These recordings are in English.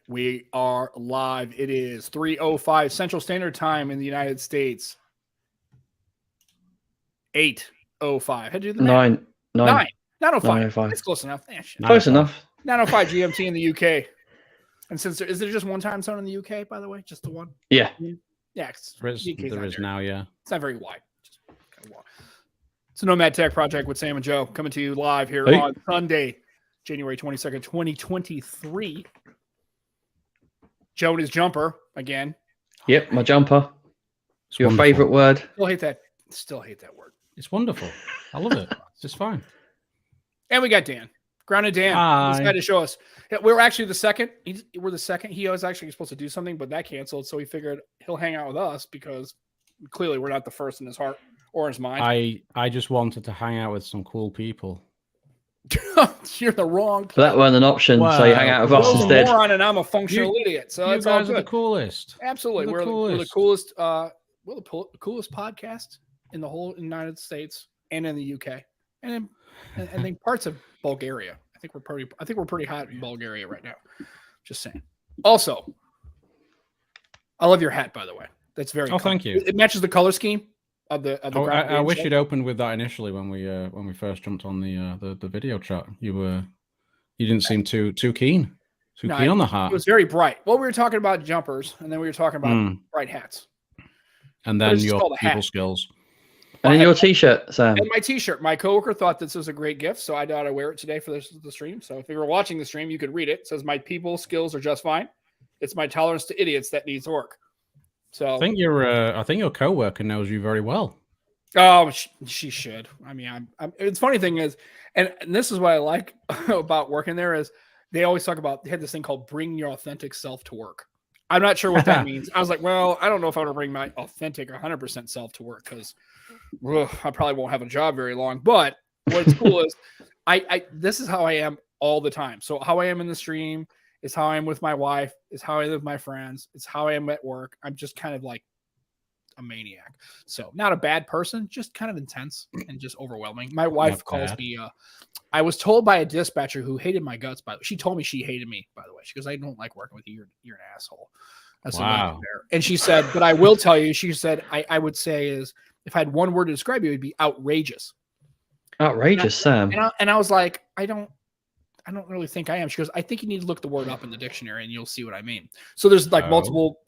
We are live. It is 3:05 Central Standard Time in the United States. 8:05. Had to do the math. 9:05. 9:05. That's close enough. Close enough. 9:05 GMT in the UK. And since is there just one time zone in the UK, by the way? Just the one? Yeah. Yeah. There is now, yeah. It's not very wide. Just kind of wide. It's a Nomad Tech Project with Sam and Joe coming to you live here on Sunday, January 22nd, 2023. Joe and his jumper again. Yep, my jumper. It's Your wonderful. favorite word. Still hate that word. It's wonderful. I love it. It's just fine. And we got Dan. Grounded Dan. Hi. He's got to show us. We're actually the second. We're the second. He was actually supposed to do something, but that canceled. So he figured he'll hang out with us because clearly we're not the first in his heart or his mind. I just wanted to hang out with some cool people. You're the wrong. But that weren't an option, so you hang out with us Joe's a instead. moron and I'm a functional idiot. So You it's all guys are good. the coolest. Absolutely, we're the coolest. We're the coolest podcast in the whole United States and in the UK, and I think parts of Bulgaria. I think we're pretty hot in Bulgaria right now. Just saying. Also, I love your hat, by the way. That's very. Oh, thank you. It matches the color scheme of the. I wish you'd opened with that initially when we first jumped on the video chat. You didn't seem too keen. Keen on the hat. It was very bright. Well, we were talking about jumpers, and then we were talking about bright hats. And then your people skills. And your t-shirt, Sam. And my t-shirt. My coworker thought this was a great gift, so I thought I'd wear it today for the stream. So if you were watching the stream, you could read it. It says, "My people skills are just fine. It's my tolerance to idiots that needs work." So I think your coworker knows you very well. Oh, she should. I mean, it's funny thing is, and this is what I like about working there is they always talk about, they had this thing called bring your authentic self to work. I'm not sure what that means. I was like, well, I don't know if I want to bring my authentic 100% self to work because I probably won't have a job very long. But what's cool is I this is how I am all the time. So how I am in the stream is how I am with my wife, is how I live with my friends, it's how I am at work. I'm just kind of like a maniac. So not a bad person, just kind of intense and just overwhelming. My wife calls me I was told by a dispatcher who hated my guts, by the way. She told me she hated me, by the way. She goes, I don't like working with you. You're an asshole. That's wow. And she said, but I will tell you, she said, I would say is if I had one word to describe you, it would be outrageous. Outrageous, Sam. And I was like, I don't really think I am. She goes, I think you need to look the word up in the dictionary and you'll see what I mean. So there's like multiple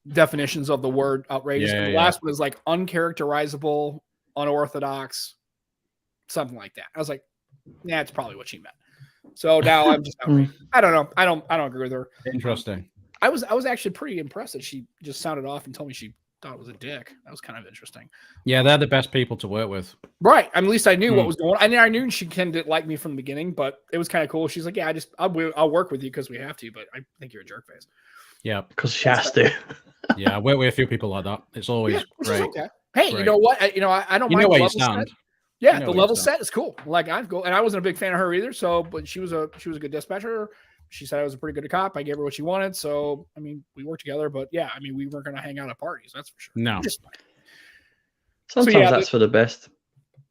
definitions of the word outrageous. And the last one is like uncharacterizable, unorthodox, something like that. I was like, yeah, it's probably what she meant. So now I'm just outraged. I don't know. I don't agree with her. Interesting. I was actually pretty impressed that she just sounded off and told me she thought it was a dick. That was kind of interesting. Yeah, they're the best people to work with. Right. At least I knew what was going on. I knew she didn't like me from the beginning, but it was kind of cool. She's like, yeah, I'll work with you because we have to, but I think you're a jerk face. Yeah. Because she has to. Yeah, I work with a few people like that. It's always great. Okay. Hey, great. You know what? I don't mind. You know where you stand. Yeah, the level set is cool. Like and I wasn't a big fan of her either. So, but she was a good dispatcher. She said I was a pretty good cop. I gave her what she wanted. So, I mean, we worked together. But yeah, I mean, we weren't going to hang out at parties. That's for sure. No. Sometimes that's for the best.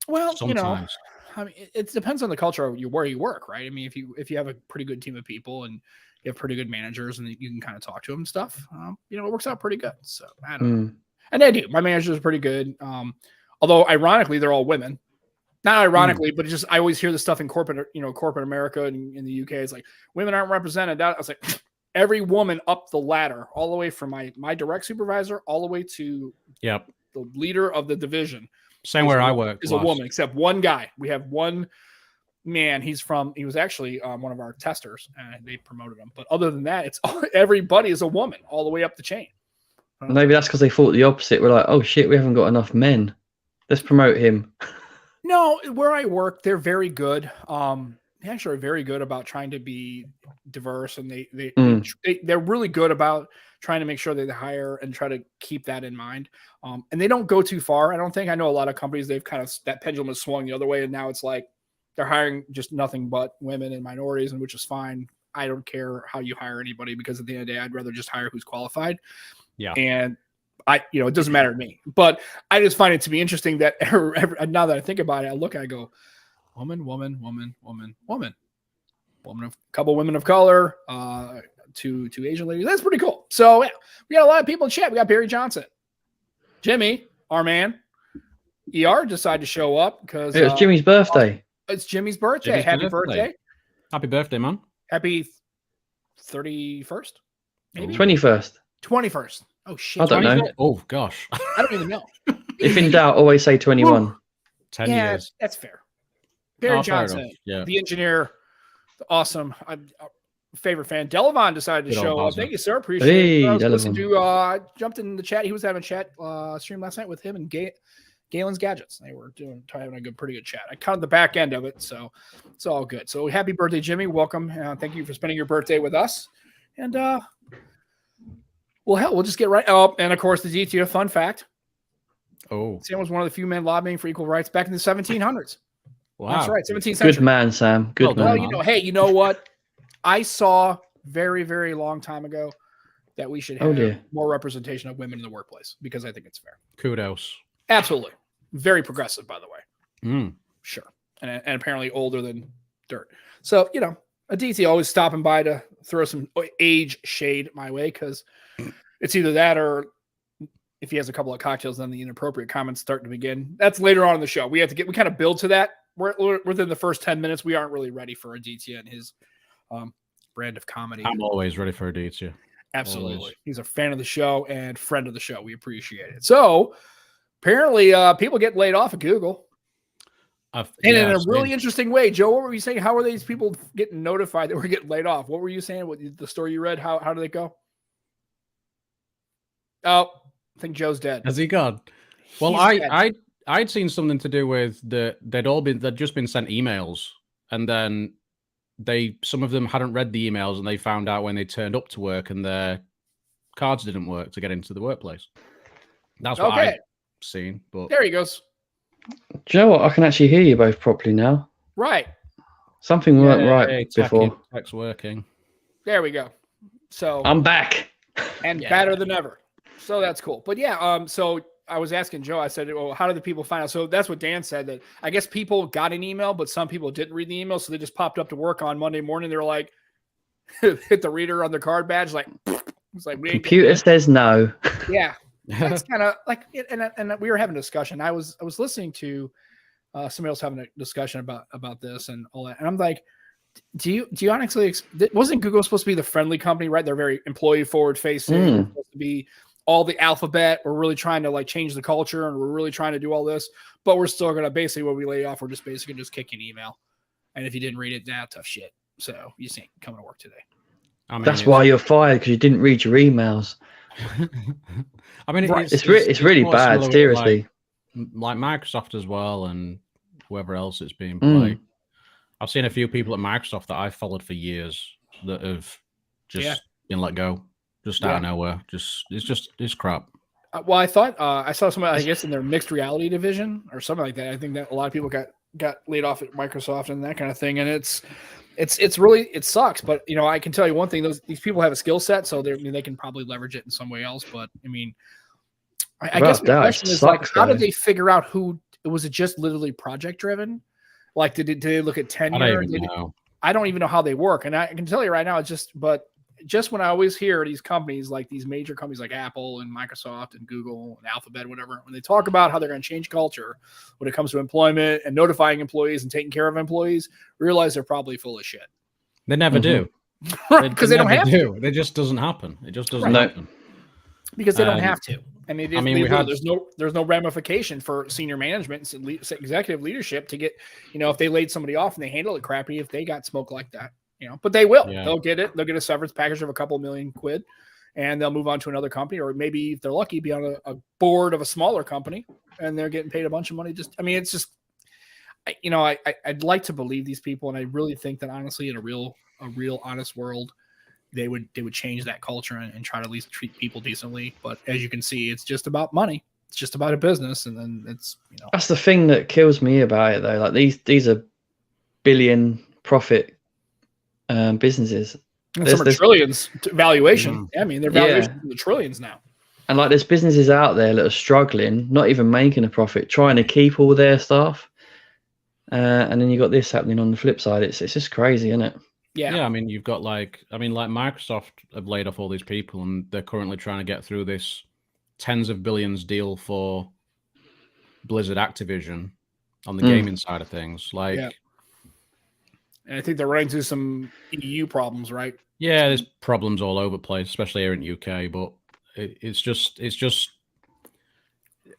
Well, sometimes. I mean, it depends on the culture of where you work, right? I mean, if you have a pretty good team of people and you have pretty good managers and you can kind of talk to them and stuff, it works out pretty good. So I don't know. And I do. My managers are pretty good. Although ironically, they're all women. Not ironically, but just I always hear this stuff in corporate America and in the UK. It's like women aren't represented. I was like, every woman up the ladder, all the way from my direct supervisor, all the way to the leader of the division. Same where I work is a woman, except one guy. We have one man. He was actually one of our testers, and they promoted him. But other than that, it's everybody is a woman all the way up the chain. Maybe that's because they thought the opposite. We're like, oh shit, we haven't got enough men. Let's promote him. No, where I work, they're very good. They actually are very good about trying to be diverse, and they're really good about trying to make sure they hire and try to keep that in mind. And they don't go too far. I don't think. I know a lot of companies, they've kind of, that pendulum has swung the other way, and now it's like they're hiring just nothing but women and minorities, and which is fine. I don't care how you hire anybody, because at the end of the day, I'd rather just hire who's qualified. Yeah. And it doesn't matter to me, but I just find it to be interesting that now that I think about it, I look, I go, woman, a couple women of color, two Asian ladies. That's pretty cool. So yeah, we got a lot of people in chat. We got Barry Johnson, Jimmy, our man. ER decided to show up because it was Jimmy's birthday. It's Jimmy's birthday. Jimmy's Happy birthday. Happy birthday, man. Happy 31st? Maybe 21st. 21st. Oh shit. I don't know. Oh gosh. I don't even know. If in doubt, always say 21. 10 yeah, years. that's fair. Barry Oh, fair Johnson, enough. Yeah. the engineer, awesome. Favorite fan. Delavon decided to Good old show up. Bosma. Thank you, sir. Appreciate it. I was listening Delavon. to jumped in the chat. He was having a chat stream last night with him and Galen's Gadgets. They were having a pretty good chat. I counted the back end of it, so it's all good. So happy birthday, Jimmy. Welcome. Thank you for spending your birthday with us. And well, hell, we'll just get right. Oh, and of course, the DTF fun fact. Oh, Sam was one of the few men lobbying for equal rights back in the 1700s. wow. That's right, 17th century. Good man, Sam. Good Well man. done. Hey, you know what? I saw very, very long time ago that we should have more representation of women in the workplace because I think it's fair. Kudos. Absolutely. Very progressive, by the way. Mm. Sure. And apparently older than dirt. So, Aditi always stopping by to throw some age shade my way because it's either that or if he has a couple of cocktails, then the inappropriate comments start to begin. That's later on in the show. We kind of build to that. We're within the first 10 minutes. We aren't really ready for Aditya and his brand of comedy. I'm always ready for a Aditya. Absolutely. Always. He's a fan of the show and friend of the show. We appreciate it. So apparently people get laid off at Google. And in a really interesting way. Joe, what were you saying? How are these people getting notified that we're getting laid off? What were you saying? What the story you read? How did it go? Oh, I think Joe's dead. Has he gone? Well, I'd seen something to do with they'd just been sent emails, and then some of them hadn't read the emails, and they found out when they turned up to work and their cards didn't work to get into the workplace. That's what I'd seen. But there he goes. Do you know what? I can actually hear you both properly now. Right. Something weren't right before. Tech's working. There we go. So I'm back. And better than ever. So that's cool. But yeah, so I was asking Joe, I said, well, how did the people find out? So that's what Dan said, that I guess people got an email, but some people didn't read the email. So they just popped up to work on Monday morning. They were like, hit the reader on their card badge. Like, it's like, computer says no. Yeah. That's kind of like, and we were having a discussion. I was listening to somebody else having a discussion about this and all that. And I'm like, do you honestly, wasn't Google supposed to be the friendly company, right? They're very employee forward facing, supposed to be all the alphabet. We're really trying to like change the culture and we're really trying to do all this, but we're still going to basically, when we lay off, we're just basically just kicking email. And if you didn't read it, tough shit. So you just ain't coming to work today. I mean, that's why you're fired, because you didn't read your emails. I mean, it's really bad, seriously. Like Microsoft as well, and whoever else it's being played. I've seen a few people at Microsoft that I've followed for years that have just been let go, just out of nowhere. It's crap. Well, I thought I saw somebody, I guess, in their mixed reality division or something like that. I think that a lot of people got laid off at Microsoft and that kind of thing, and it's really, it sucks. But I can tell you one thing: these people have a skill set, so they can probably leverage it in some way else. But I mean, I guess the question is like, how did they figure out who? Was it just literally project driven? Like, did they look at tenure? I don't even know how they work, and I can tell you right now, just when I always hear these companies, like these major companies like Apple and Microsoft and Google and Alphabet, whatever, when they talk about how they're going to change culture when it comes to employment and notifying employees and taking care of employees, realize they're probably full of shit. They never do. Because they don't have to. It just doesn't happen. It just doesn't happen. Because they don't have to. And there's no ramification for senior management and executive leadership to get, if they laid somebody off and they handle it crappy, if they got smoke like that. But they will. Yeah. They'll get it. They'll get a severance package of a couple $1 million, and they'll move on to another company, or maybe if they're lucky, be on a board of a smaller company, and they're getting paid a bunch of money. It's just, I'd like to believe these people, and I really think that honestly, in a real honest world, they would change that culture and try to at least treat people decently. But as you can see, it's just about money. It's just about a business, and then it's That's the thing that kills me about it, though. Like these are billion profit businesses. Some are trillions valuation. I mean, their valuation in the trillions now. And like, there's businesses out there that are struggling, not even making a profit, trying to keep all their staff. And then you got this happening on the flip side. It's just crazy, isn't it? Yeah, I mean, you've got like Microsoft have laid off all these people, and they're currently trying to get through this tens of billions deal for Blizzard Activision on the gaming side of things. Like, and I think they're running into some EU problems, right? Yeah, there's problems all over the place, especially here in the UK. But it's just.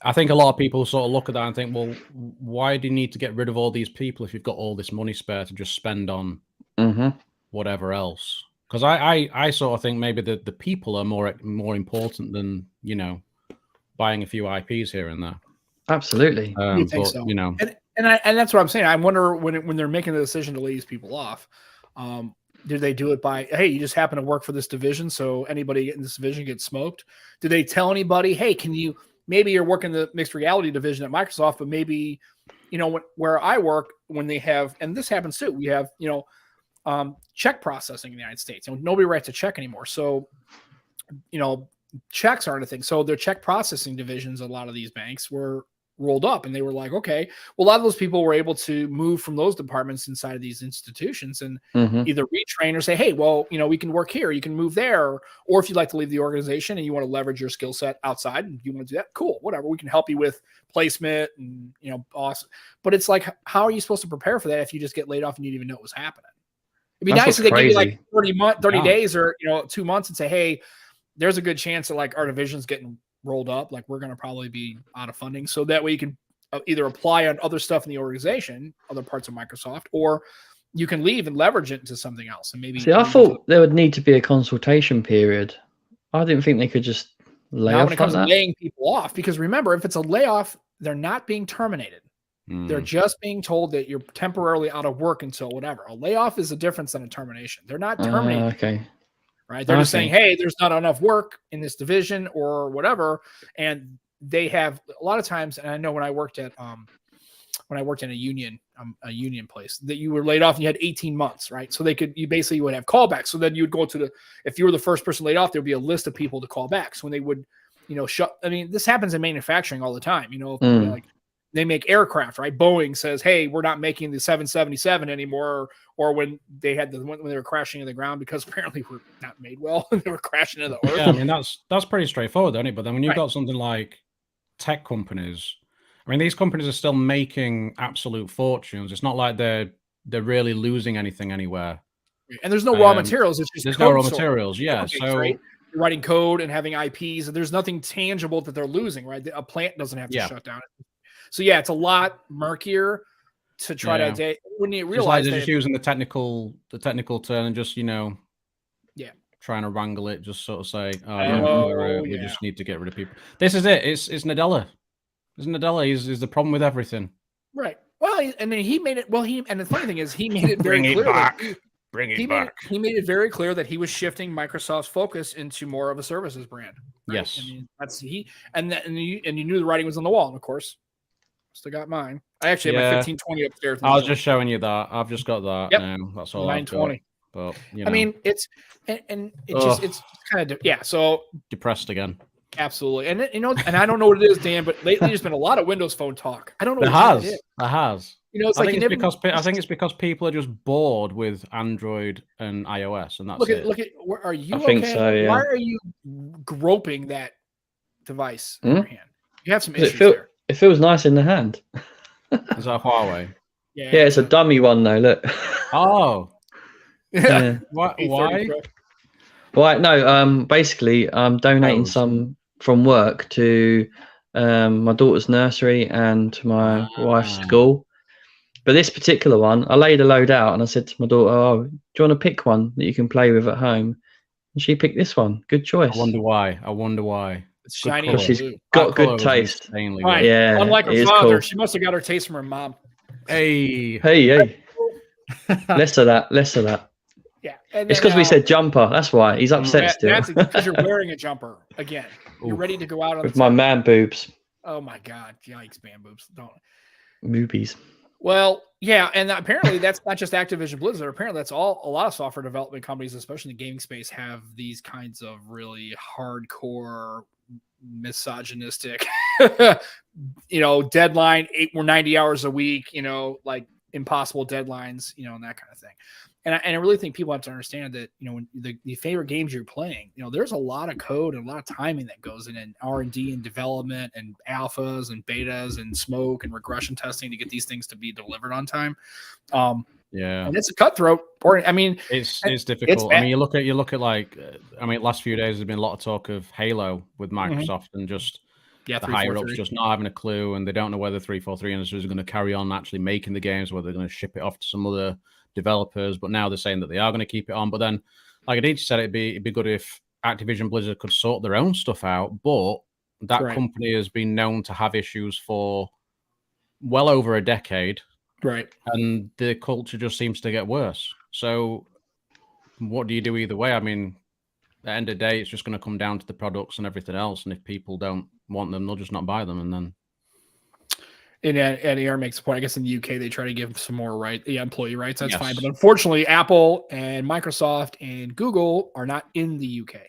I think a lot of people sort of look at that and think, well, why do you need to get rid of all these people if you've got all this money spare to just spend on whatever else? Because I sort of think maybe the people are more important than, buying a few IPs here and there. Absolutely. You think so? And that's what I'm saying. I wonder when they're making the decision to lay these people off, do they do it by, hey, you just happen to work for this division, so anybody in this division gets smoked? Do they tell anybody, hey, maybe you're working the mixed reality division at Microsoft, but maybe, where I work, when they have, and this happens too, we have, check processing in the United States. Nobody writes a check anymore. So, checks aren't a thing. So their check processing divisions, a lot of these banks were rolled up, and they were like, okay, well, a lot of those people were able to move from those departments inside of these institutions and either retrain or say, hey, well, we can work here, you can move there, or if you'd like to leave the organization and you want to leverage your skill set outside and you want to do that, cool, whatever, we can help you with placement and awesome. But it's like, how are you supposed to prepare for that if you just get laid off and you didn't even know it was happening? It'd be nice if they give you like 30 days or 2 months and say, hey, there's a good chance that like our division's getting rolled up, like we're going to probably be out of funding, so that way you can either apply on other stuff in the organization, other parts of Microsoft, or you can leave and leverage it into something else. And maybe I thought there would need to be a consultation period. I didn't think they could just lay off. When it comes to laying people off, because remember, if it's a layoff, they're not being terminated. They're just being told that you're temporarily out of work until whatever. A layoff is a difference than a termination. They're not terminating. Okay. Right. They're just saying, hey, there's not enough work in this division or whatever. And they have a lot of times, and I know when I worked at a union place, that you were laid off and you had 18 months, right? So you basically would have callbacks. So then you'd go if you were the first person laid off, there'd be a list of people to call back. So when they would, this happens in manufacturing all the time, like they make aircraft, right? Boeing says, hey, we're not making the 777 anymore. Or when they had when they were crashing in the ground, because apparently we're not made well, they were crashing into the earth. Yeah, I mean, that's pretty straightforward, isn't it? But then when you've got something like tech companies, I mean, these companies are still making absolute fortunes. It's not like they're really losing anything anywhere. And there's no raw materials. It's just there's no raw materials. Yeah. So right? You're writing code and having IPs, and there's nothing tangible that they're losing, right? A plant doesn't have to shut down. So yeah, it's a lot murkier to try to when you realize they're just using the technical term and just trying to wrangle it, just sort of say, we just need to get rid of people. This is it. It's Nadella. It's Nadella is the problem with everything. Right. Well, and then he made it. Well, and the funny thing is, he made it very clear. Bring it back. He made it very clear that he was shifting Microsoft's focus into more of a services brand. Right? Yes. I mean, and you knew the writing was on the wall, and of course, still got mine. I actually have my 1520 upstairs. I was just showing you that. I've just got that now. That's all 920. But I mean, it's kind of So depressed again. Absolutely, and and I don't know what it is, Dan, but lately there's been a lot of Windows Phone talk. I don't know. It has. It's I think it's because people are just bored with Android and iOS, and that's it. Look at. Are you? I think so. Yeah. Why are you groping that device in your hand? You have some issues there. It feels nice in the hand. Is that Huawei? Yeah, it's a dummy one though. Look. Oh. Yeah. Why? Right. No. Basically, I'm donating some from work to my daughter's nursery and to my wife's school. But this particular one, I laid a load out and I said to my daughter, "Oh, do you want to pick one that you can play with at home?" And she picked this one. Good choice. I wonder why. It's shiny. Because she's got good taste. Right. Yeah. Unlike her father, she must have got her taste from her mom. Hey. Less of that. Yeah. It's because we said jumper. That's why he's upset still. That's because you're wearing a jumper again. You're ready to go out on with my man boobs. Oh my God! Yikes, man boobs! Don't. Boobies. Well, yeah, and apparently that's not just Activision Blizzard. Apparently that's a lot of software development companies, especially in the gaming space, have these kinds of really hardcore, misogynistic, deadline 8 or 90 hours a week, like impossible deadlines, and that kind of thing. And I really think people have to understand that, you know, when the favorite games you're playing, you know, there's a lot of code and a lot of timing that goes in R&D and development and alphas and betas and smoke and regression testing to get these things to be delivered on time. Yeah, and it's a cutthroat. Or I mean, it's difficult. I mean, you look at like, I mean, last few days there's been a lot of talk of Halo with Microsoft and just the higher ups just not having a clue, and they don't know whether 343 Industries are going to carry on actually making the games, whether they're going to ship it off to some other developers. But now they're saying that they are going to keep it on. But then, like Aditya said, it'd be good if Activision Blizzard could sort their own stuff out. But that company has been known to have issues for well over a decade. Right. And the culture just seems to get worse. So what do you do either way? I mean, at the end of the day, it's just going to come down to the products and everything else. And if people don't want them, they'll just not buy them. And then... And AR makes a point. I guess in the UK, they try to give some more employee rights. That's fine. But unfortunately, Apple and Microsoft and Google are not in the UK.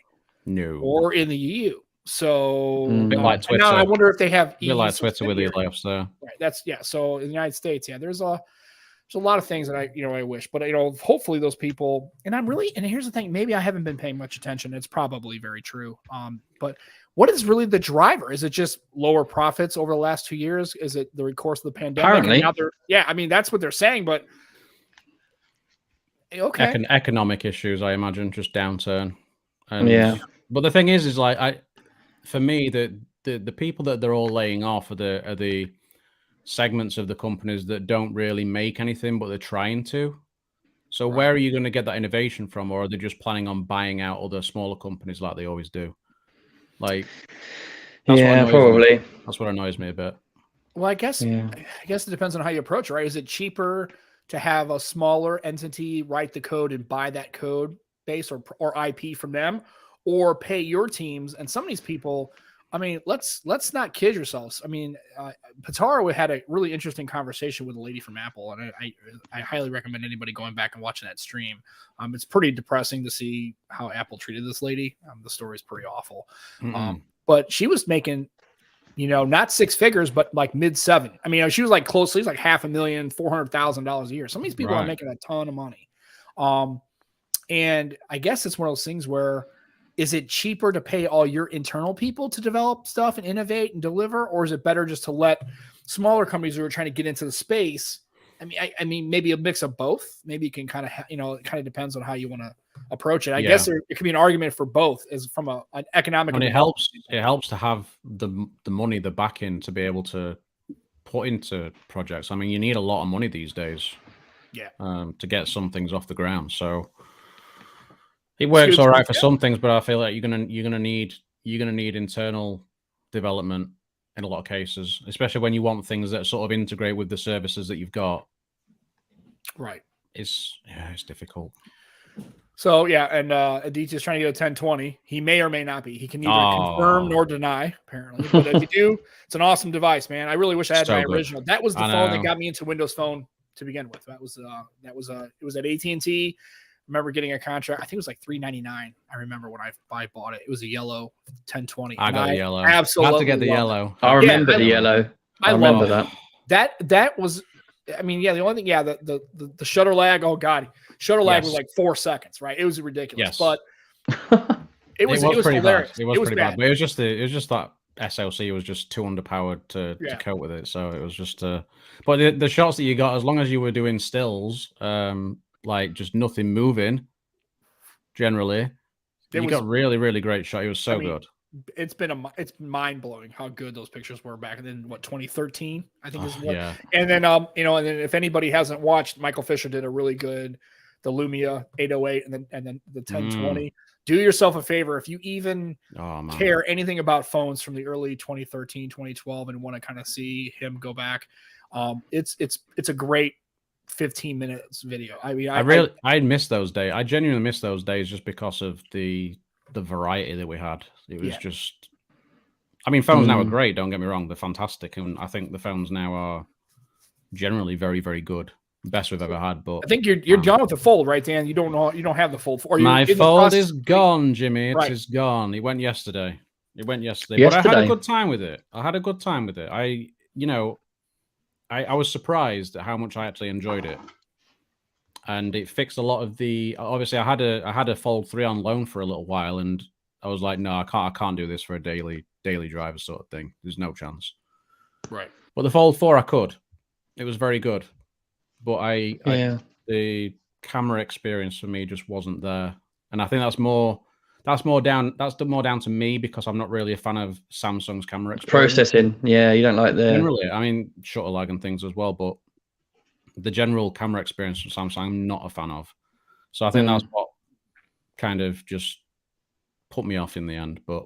No. Or in the EU. So a bit like Twitter. Now I wonder if they have a bit like Twitter with the layoffs there. Right. So in the United States, there's a lot of things that I wish, but hopefully those people, and here's the thing, maybe I haven't been paying much attention. It's probably very true. But what is really the driver? Is it just lower profits over the last 2 years? Is it the course of the pandemic? Apparently. I mean, that's what they're saying, but okay. Economic issues, I imagine, just downturn. And, but the thing is like, for me, the people that they're all laying off are the segments of the companies that don't really make anything, but they're trying to. So where are you going to get that innovation from? Or are they just planning on buying out other smaller companies like they always do? Like, probably. That's what annoys me a bit. Well, I guess it depends on how you approach it, right? Is it cheaper to have a smaller entity write the code and buy that code base or IP from them, or pay your teams? And some of these people, I mean, let's not kid yourselves. I mean, Pitaro had a really interesting conversation with a lady from Apple, and I highly recommend anybody going back and watching that stream. It's pretty depressing to see how Apple treated this lady. The story is pretty awful. But she was making, not six figures, but like mid-7. I mean, she was like closely, like $500,000, $400,000 a year. Some of these people are making a ton of money. And I guess it's one of those things where, is it cheaper to pay all your internal people to develop stuff and innovate and deliver? Or is it better just to let smaller companies who are trying to get into the space? I mean, maybe a mix of both. Maybe you can kind of, it kind of depends on how you want to approach it. I guess it could be an argument for both as from an economic. And it helps to have the money, the backing to be able to put into projects. I mean, you need a lot of money these days. To get some things off the ground. So it works all right for some things, but I feel like you're gonna need internal development in a lot of cases, especially when you want things that sort of integrate with the services that you've got. Right. It's difficult. So and Aditya's trying to get a 1020. He may or may not be. He can neither confirm nor deny, apparently. But if you do, it's an awesome device, man. I really wish I had my original. That was the phone that got me into Windows Phone to begin with. It was at AT&T. Remember getting a contract. I think it was like $399. I remember when I bought it. It was a yellow 1020. I got the yellow. Absolutely. Had to get the yellow. I remember the yellow. I remember that. That was. I mean, the only thing. The shutter lag. Oh God, shutter lag was like 4 seconds. Right. It was ridiculous. Yes. But it was pretty hilarious. Bad. It was pretty bad. But it was just that SLC was just too underpowered to cope with it. So it was just. But the shots that you got, as long as you were doing stills, like just nothing moving, generally, you got really, really great shot. It was so good. It's mind blowing how good those pictures were back in 2013, I think is what. Yeah. And then and then if anybody hasn't watched, Michael Fisher did a really good the Lumia 808 and then the 1020. Do yourself a favor if you even care anything about phones from the early 2013, 2012 and want to kind of see him go back. It's a great 15 minutes video. I mean, I miss those days. I genuinely miss those days just because of the variety that we had. It was just, I mean, phones now are great. Don't get me wrong. They're fantastic. And I think the phones now are generally very, very good. Best we've ever had. But I think you're done with the fold, right, Dan? You don't have the fold. My fold is gone, Jimmy. It is gone. It went yesterday. But I had a good time with it. I was surprised at how much I actually enjoyed it. and it fixed a lot of the. Obviously, I had a Fold 3 on loan for a little while, and I was like, no, I can't do this for a daily driver sort of thing. There's no chance. Right. But the Fold 4, I could. It was very good, but the camera experience for me just wasn't there, and I think that's more down to me because I'm not really a fan of Samsung's camera experience. Processing, yeah, you don't like the generally. I mean, shutter lag and things as well, but the general camera experience from Samsung, I'm not a fan of. So I think that's what kind of just put me off in the end. But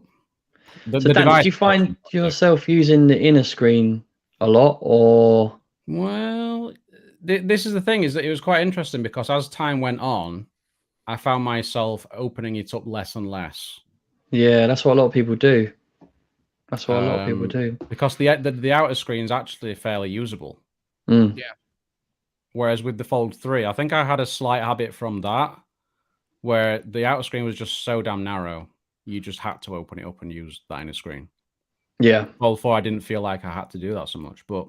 Dan, did you find yourself using the inner screen a lot, or? Well, this is the thing, is that it was quite interesting because as time went on, I found myself opening it up less and less. Yeah, that's what a lot of people do. That's what a lot of people do. Because the outer screen is actually fairly usable. Yeah. Whereas with the Fold 3, I think I had a slight habit from that, where the outer screen was just so damn narrow, you just had to open it up and use that inner screen. Yeah. Fold 4, I didn't feel like I had to do that so much, but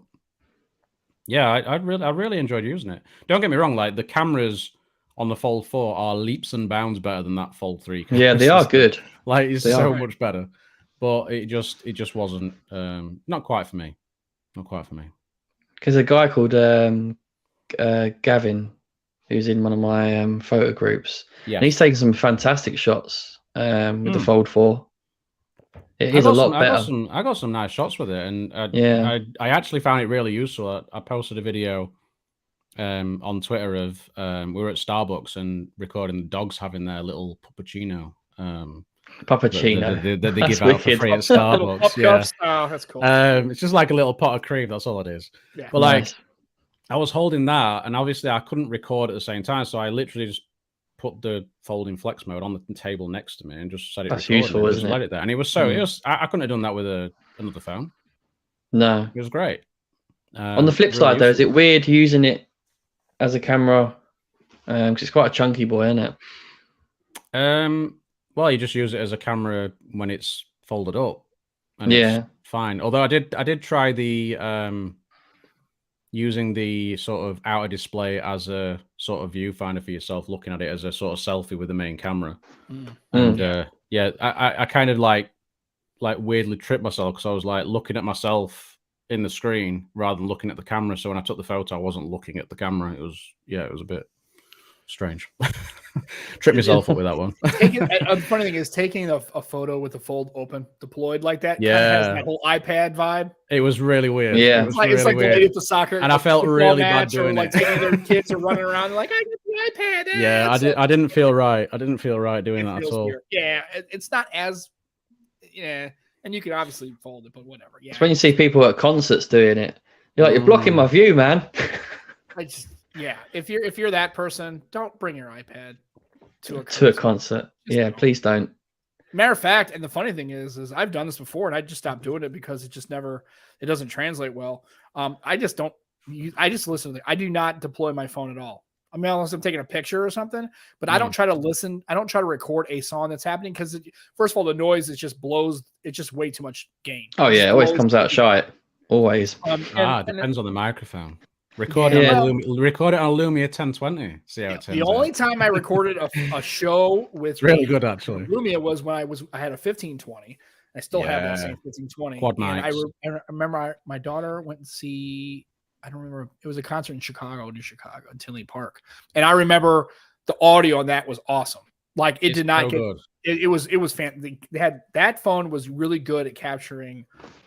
yeah, I really enjoyed using it. Don't get me wrong, like the cameras on the Fold 4 are leaps and bounds better than that Fold 3. Yeah, they are good. Like it's so much better, but it just wasn't not quite for me. Not quite for me. Because a guy called Gavin, who's in one of my photo groups, and he's taken some fantastic shots with the Fold 4. It is a lot better. I got some nice shots with it, and I actually found it really useful. I posted a video on Twitter of we were at Starbucks and recording the dogs having their little puppuccino. Puppuccino that they give out for free at Starbucks. Yeah, oh, that's cool. It's just like a little pot of cream. That's all it is. Yeah. But like, I was holding that, and obviously I couldn't record at the same time, so I literally just put the folding flex mode on the table next to me and just set it. That's useful, isn't it? Let it there, and it was so. It was. I couldn't have done that with another phone. No, it was great. On the flip side, though, is it weird using it as a camera? Because it's quite a chunky boy, isn't it? Well, you just use it as a camera when it's folded up, and it's fine. Although I did try the using the sort of outer display as a sort of viewfinder for yourself, looking at it as a sort of selfie with the main camera. And I kind of like weirdly tripped myself because I was like looking at myself in the screen rather than looking at the camera. So when I took the photo, I wasn't looking at the camera. It was a bit strange. Trip myself up with that one. The funny thing is taking a photo with the fold open deployed like that. Has that whole iPad vibe. It was really weird. Yeah, it's like the lady at the soccer, and I felt really bad doing it. Taking their kids are running around like I get the iPad. Yeah, I didn't feel right. I didn't feel right doing that at all. Weird. Yeah, it's not as and you can obviously fold it, but whatever. Yeah, it's when you see people at concerts doing it. You're like, you're blocking my view, man. If you're that person, don't bring your iPad to a concert. Please don't. Matter of fact, and the funny thing is I've done this before and I just stopped doing it because it doesn't translate well. I just listen to it. I do not deploy my phone at all. I mean, unless I'm taking a picture or something, but I don't try to listen. I don't try to record a song that's happening because first of all, the noise just blows. It's just way too much gain. Oh yeah, it always comes out shy. Always. Depends on the microphone. Record it on a Lumia 1020. See how it turns The only time I recorded a show with really good actually Lumia was when I had a 1520. I still have that same 1520. Quad and I remember my daughter went to see. I don't remember. It was a concert in Chicago, in Tinley Park, and I remember the audio on that was awesome. Like it did not get. Good. It was fantastic. They had that phone was really good at capturing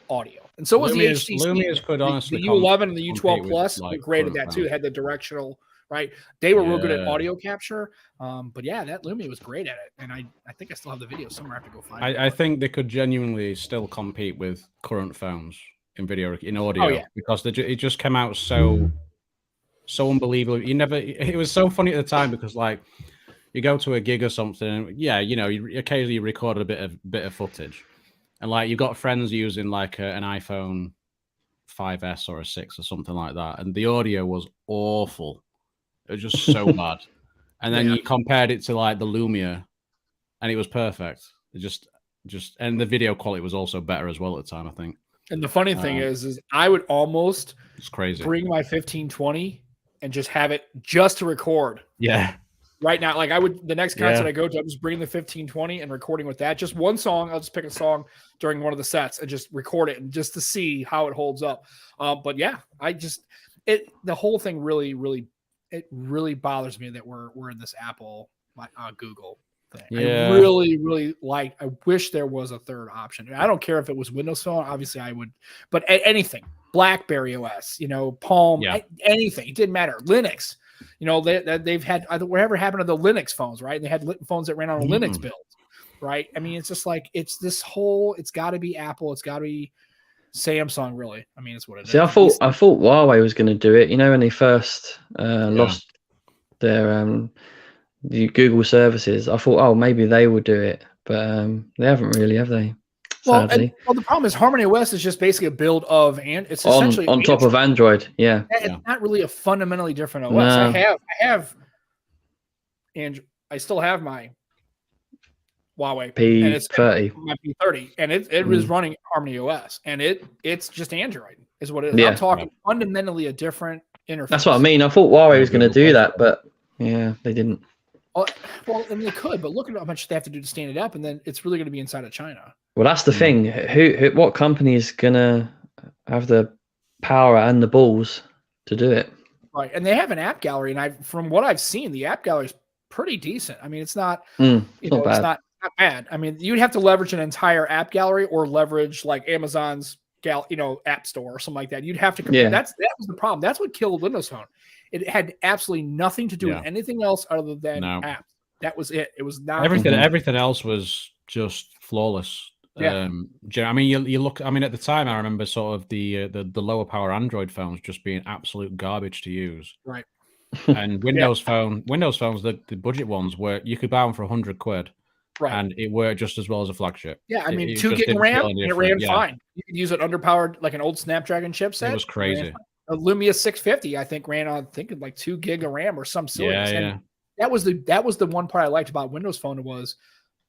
audio, and so was the HTC. Lumia's could honestly the U11 and the U12 Plus were great at that too. They had the directional, right? They were real good at audio capture. But yeah, that Lumia was great at it, and I think I still have the video somewhere. I have to go find it. I think they could genuinely still compete with current phones in audio because it just came out so unbelievable. It was so funny at the time because like you go to a gig or something, and you occasionally record a bit of footage. And like you've got friends using like an iPhone 5S or a 6 or something like that, and the audio was awful. It was just so bad. And then you compared it to like the Lumia, and it was perfect. It just and the video quality was also better as well at the time, I think. And the funny thing is I would almost it's crazy bring my 1520 and just have it just to record. Yeah. Right now, like the next concert I go to, I'm just bringing the 1520 and recording with that. Just one song. I'll just pick a song during one of the sets and just record it and just to see how it holds up. But yeah, the whole thing really bothers me that we're in this Apple Google thing. Yeah. I really I wish there was a third option. I don't care if it was Windows Phone. Obviously, I would, but anything, BlackBerry OS, Palm, anything. It didn't matter. Linux. They've had whatever happened to the Linux phones, right? And they had phones that ran on a Linux build, right? I mean, it's just like it's got to be Apple, it's got to be Samsung, really. I mean, it's what it is. I thought Huawei was going to do it. When they first lost their the Google services, I thought, oh, maybe they would do it, but they haven't really, have they? Well, the problem is Harmony OS is just basically a build of, and it's essentially on top of Android. Yeah, it's not really a fundamentally different OS. No. I have, and I still have my Huawei P30, my P30, and it was running Harmony OS, and it's just Android is what it is. Yeah. I'm talking fundamentally a different interface. That's what I mean. I thought Huawei was going to do that, but yeah, they didn't. Well, and they could, but look at how much they have to do to stand it up, and then it's really going to be inside of China. Well, that's the thing. What company is gonna have the power and the balls to do it? Right, and they have an app gallery, and from what I've seen, the app gallery is pretty decent. I mean, it's not, not bad. It's not bad. I mean, you'd have to leverage an entire app gallery or leverage like Amazon's app store or something like that. You'd have to compare. Yeah. That was the problem. That's what killed Windows Phone. It had absolutely nothing to do with anything else other than apps. That was it. It was not everything else was just flawless. Yeah. I mean, you look. I mean, at the time, I remember sort of the lower power Android phones just being absolute garbage to use. Right. And Windows phones, the budget ones, where you could buy them for £100, right, and it worked just as well as a flagship. Yeah, I mean, 2 gig of RAM, and it ran fine. You could use an underpowered, like an old Snapdragon chipset. It was crazy. A Lumia 650, I think, ran on like 2 gig of RAM or some silliness. Yeah. That was the one part I liked about Windows Phone was,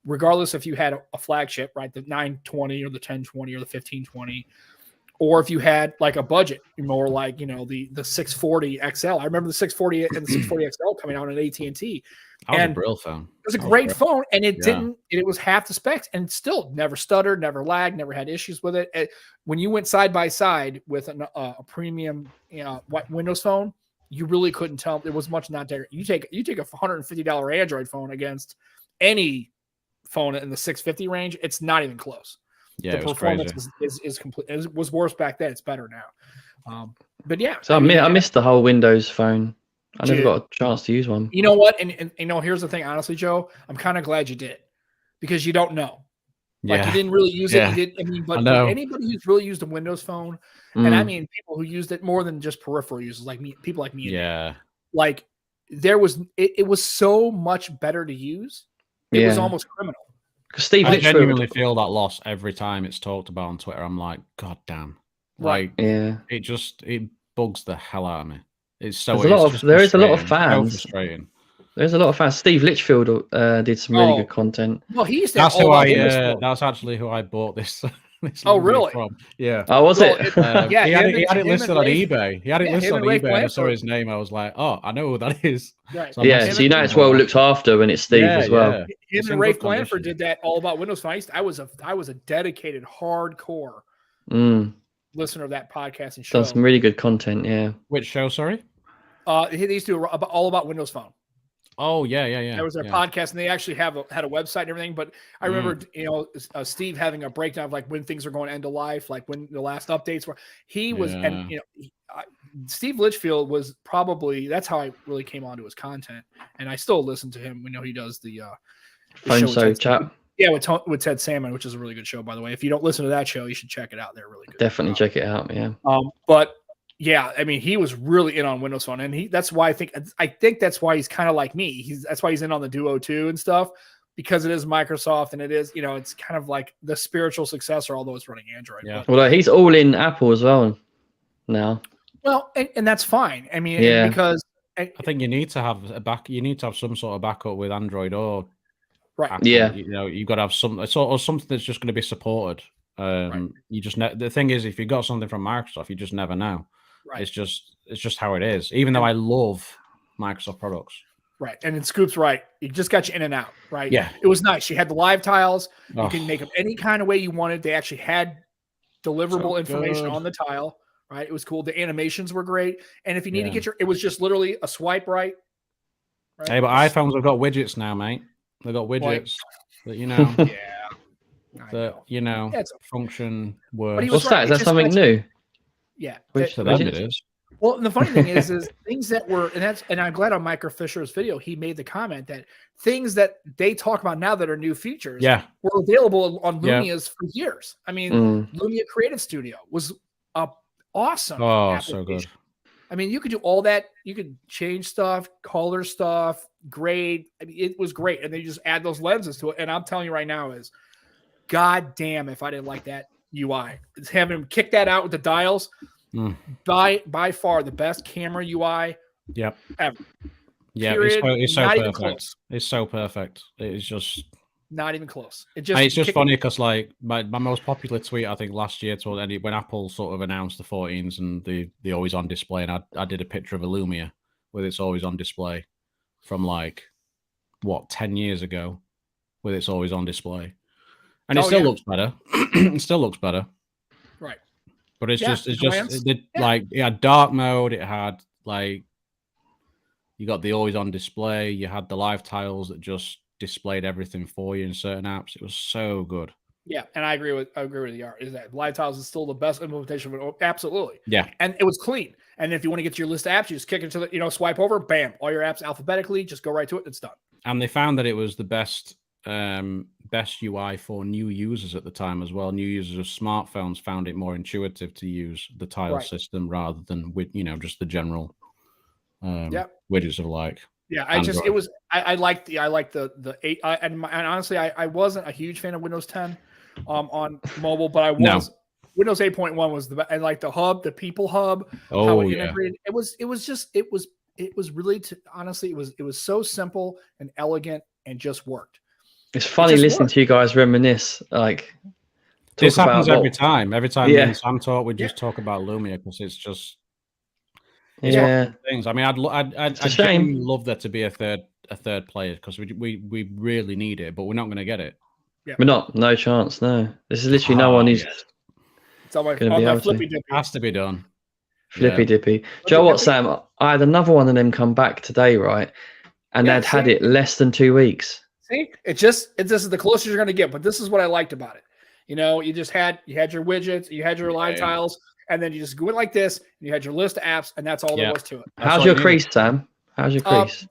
regardless if you had a flagship, right, the 920 or the 1020 or the 1520, or if you had like a budget, more like the 640 XL. I remember the 640 and the 640 XL coming out on AT&T. That was a Brill phone. It was a great phone, and it was half the specs, and still never stuttered, never lagged, never had issues with it. When you went side by side with a premium Windows phone, you really couldn't tell. There was much not there. You take a $150 Android phone against any phone in the 650 range, it's not even close. Yeah, the performance is complete. It was worse back then. It's better now. But yeah, so I missed the whole Windows phone. I never got a chance to use one. You know what? And here's the thing, honestly, Joe, I'm kind of glad you did, because you don't know. Like, you didn't really use it. You did, but anybody who's really used a Windows phone, and I mean people who used it more than just peripheral users, like me, people like me. Yeah. Like it was so much better to use. It was almost criminal. I genuinely feel that loss every time it's talked about on Twitter. I'm like, God damn. Like, it bugs the hell out of me. It's so there is a lot of fans. So frustrating. There's a lot of fans. Steve Litchfield did some really good content. Well, he used to. That's actually who I bought this. Oh, really? From. Yeah. Oh, was it? Yeah, he had it listed on eBay. He had it listed on eBay, and I saw his name. I was like, oh, I know who that is. Right. So you know it's well looked after when it's Steve as well. Yeah. Him and Rafe Blanford did that all about Windows Phone. I was a dedicated, hardcore listener of that podcast and show. Done some really good content. Yeah. Which show? Sorry. They used to do all about Windows Phone. Oh yeah. That was their podcast, and they actually had a website and everything. But I remember, Steve having a breakdown of like when things are going to end of life, like when the last updates were. He was, and Steve Litchfield was probably, that's how I really came onto his content, and I still listen to him. We know he does the phone so chat. Yeah, with Ted Salmon, which is a really good show, by the way. If you don't listen to that show, you should check it out. They're really good. Definitely check it out. Yeah. But yeah, I mean, he was really in on Windows Phone, and that's why I think that's why he's kind of like me. That's why he's in on the Duo 2 and stuff, because it is Microsoft, and it is, it's kind of like the spiritual successor, although it's running Android. Yeah. Well, he's all in Apple as well now. Well, and that's fine. I mean, because I think you need to have you need to have some sort of backup with Android or Apple. Yeah. You've got to have something that's just going to be supported. You just the thing is, if you got something from Microsoft, you just never know. Right. It's just how it is. Even though I love Microsoft products. Right. And in Scoop's right. It just got you in and out. Right. Yeah. It was nice. You had the live tiles. You can make them any kind of way you wanted. They actually had deliverable information on the tile. Right. It was cool. The animations were great. And if you need to get it was just literally a swipe right. Hey, but iPhones have got widgets now, mate. They've got widgets that function work. What's that? Is that something new? Yeah. Which to them it is. Well, and the funny thing is things that were, and I'm glad on Micro Fisher's video, he made the comment that things that they talk about now that are new features were available on Lumia's for years. I mean, Lumia Creative Studio was a awesome application. So good. I mean, you could do all that. You could change stuff, color stuff, grade. I mean, it was great. And they just add those lenses to it. And I'm telling you right now is, God damn if I didn't like that UI. It's having him kick that out with the dials. By far the best camera UI ever. Yeah, it's so not perfect. Even close. It's so perfect. It is just not even close. It's just funny because like my most popular tweet I think last year when Apple sort of announced the 14s and the always on display, and I did a picture of a Lumia with its always on display from like 10 years ago with its always on display, and it still looks better. It still looks better. Right. But it had dark mode. It had like, you got the always on display. You had the live tiles that just displayed everything for you in certain apps. It was so good. Yeah, and I agree with the art. Is that live tiles is still the best implementation of it? Absolutely. Yeah, and it was clean. And if you want to get to your list of apps, you just kick it to the swipe over, bam, all your apps alphabetically. Just go right to it. It's done. And they found that it was the best UI for new users at the time as well. New users of smartphones found it more intuitive to use the tile system rather than with just the general widgets of like. Yeah, I liked the 8 and honestly I wasn't a huge fan of Windows 10 on mobile, but I was. Windows 8.1 was the best, and like the hub, the people hub, how it integrated. It was really honestly it was so simple and elegant and just worked. It's funny listening to you guys reminisce. Like this happens every time. Every time me and Sam talk, we just talk about Lumia because it's just one of the things. I mean, I'd genuinely love there to be a third player because we really need it, but we're not going to get it. Yeah. We're not. No chance. No. This is literally no one who's going to be able to. It has to be done. Flippy dippy. Do you know what, Sam? I had another one of them come back today, right? And they'd had it less than 2 weeks. See, this is the closest you're going to get, but this is what I liked about it. You had your widgets, you had your live tiles, and then you just go in like this, and you had your list of apps, and that's all there was to it. How's your crease, Sam? How's your crease?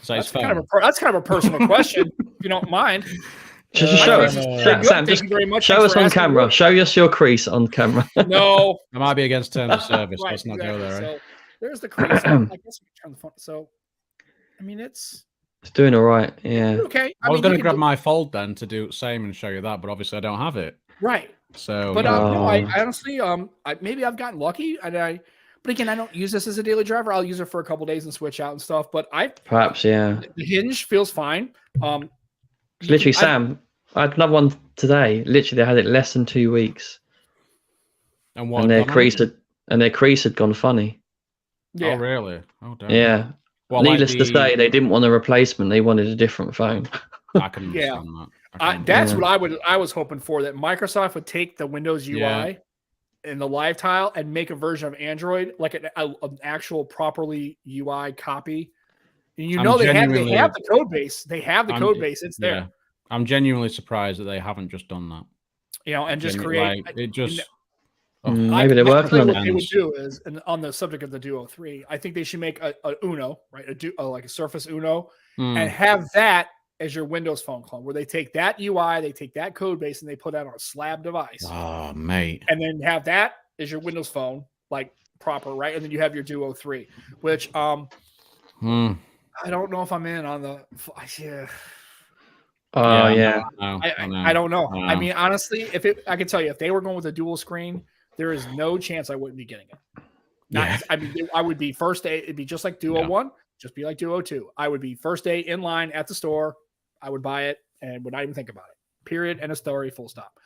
That's kind of a personal question, if you don't mind. Just show us, Sam. Just show us on camera. Show us your crease on camera. No, I might be against terms of service. Let's not go there. So there's the crease. I guess we can turn the phone. So, I mean, it's doing all right. Yeah. Okay. I was going to grab my Fold then to do the same and show you that, but obviously I don't have it. Right. So, but no, I honestly, maybe I've gotten lucky, but again, I don't use this as a daily driver. I'll use it for a couple days and switch out and stuff. But the hinge feels fine. Literally, Sam, I had another one today. Literally, they had it less than 2 weeks, and their crease had gone funny. Yeah. Oh, really? Oh, damn. Yeah. Well, needless to say, they didn't want a replacement. They wanted a different phone. I can understand that. That's what I was hoping for. That Microsoft would take the Windows UI and the live tile and make a version of Android, like an actual properly UI copy. And they have the code base. They have the code base. It's there. Yeah. I'm genuinely surprised that they haven't just done that. And just create maybe they're working on it. What they would do is, and on the subject of the Duo 3, I think they should make a Uno, right? Like a Surface Uno, and have that as your Windows Phone clone, where they take that UI, they take that code base, and they put that on a slab device. Oh, mate! And then have that as your Windows Phone, like proper, right? And then you have your Duo 3, which I don't know if I'm in on the. Yeah. I don't know. I mean, honestly, I can tell you, if they were going with a dual screen, there is no chance I wouldn't be getting it. I mean, I would be first day. It'd be just like Duo 1, just be like Duo 2. I would be first day in line at the store. I would buy it and would not even think about it. Period. End of story. Full stop.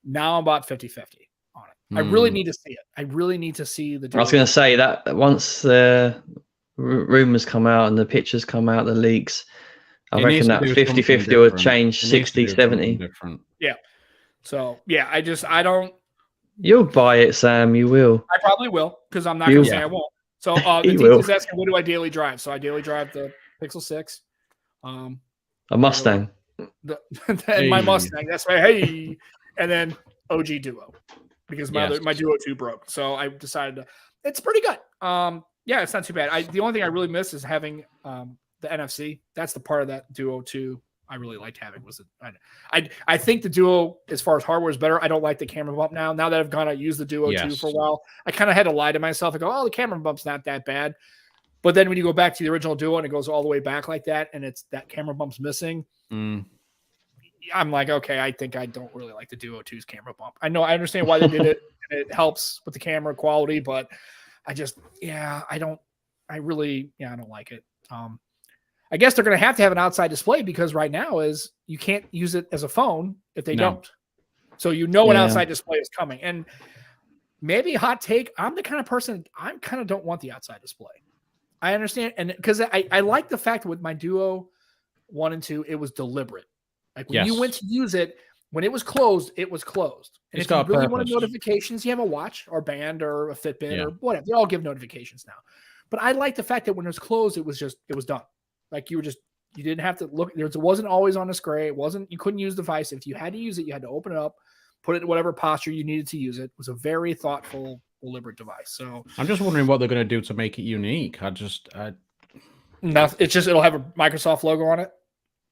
Now I'm about 50-50 on it. I really need to see it. I really need to see the Duo. I was going to say that once rumors come out and the pictures come out, the leaks, I reckon that 50-50 will change 60-70. Different. Yeah. So, yeah, I don't. You'll buy it, Sam. You will. I probably will, because I'm not going to say I won't. So, the team is asking, what do I daily drive? So, I daily drive the Pixel 6. A Mustang. And my Mustang. That's right. Hey. And then OG Duo, because my Duo 2 broke. So, I decided it's pretty good. Yeah, it's not too bad. The only thing I really miss is having the NFC. That's the part of that Duo 2 I really liked having. I think the Duo, as far as hardware, is better. I don't like the camera bump now. Now that I've gone to use the Duo 2 for a while, I kind of had to lie to myself and go, oh, the camera bump's not that bad. But then when you go back to the original Duo and it goes all the way back like that, and it's that camera bump's missing, I'm like, okay, I think I don't really like the Duo 2's camera bump. I understand why they did it, and it helps with the camera quality, but I don't like it. I guess they're going to have an outside display, because right now you can't use it as a phone if they don't. So an outside display is coming. And maybe a hot take, I'm the kind of person, I kind of don't want the outside display. I understand. And because I like the fact that with my Duo 1 and 2, it was deliberate. Like when you went to use it, when it was closed, it was closed. And if you really wanted notifications, you have a watch or band or a Fitbit or whatever. They all give notifications now. But I like the fact that when it was closed, it was done. Like you didn't have to look. It wasn't always on display. You couldn't use the device. If you had to use it, you had to open it up, put it in whatever posture you needed to use it. It was a very thoughtful, deliberate device. So I'm just wondering what they're going to do to make it unique. It'll have a Microsoft logo on it.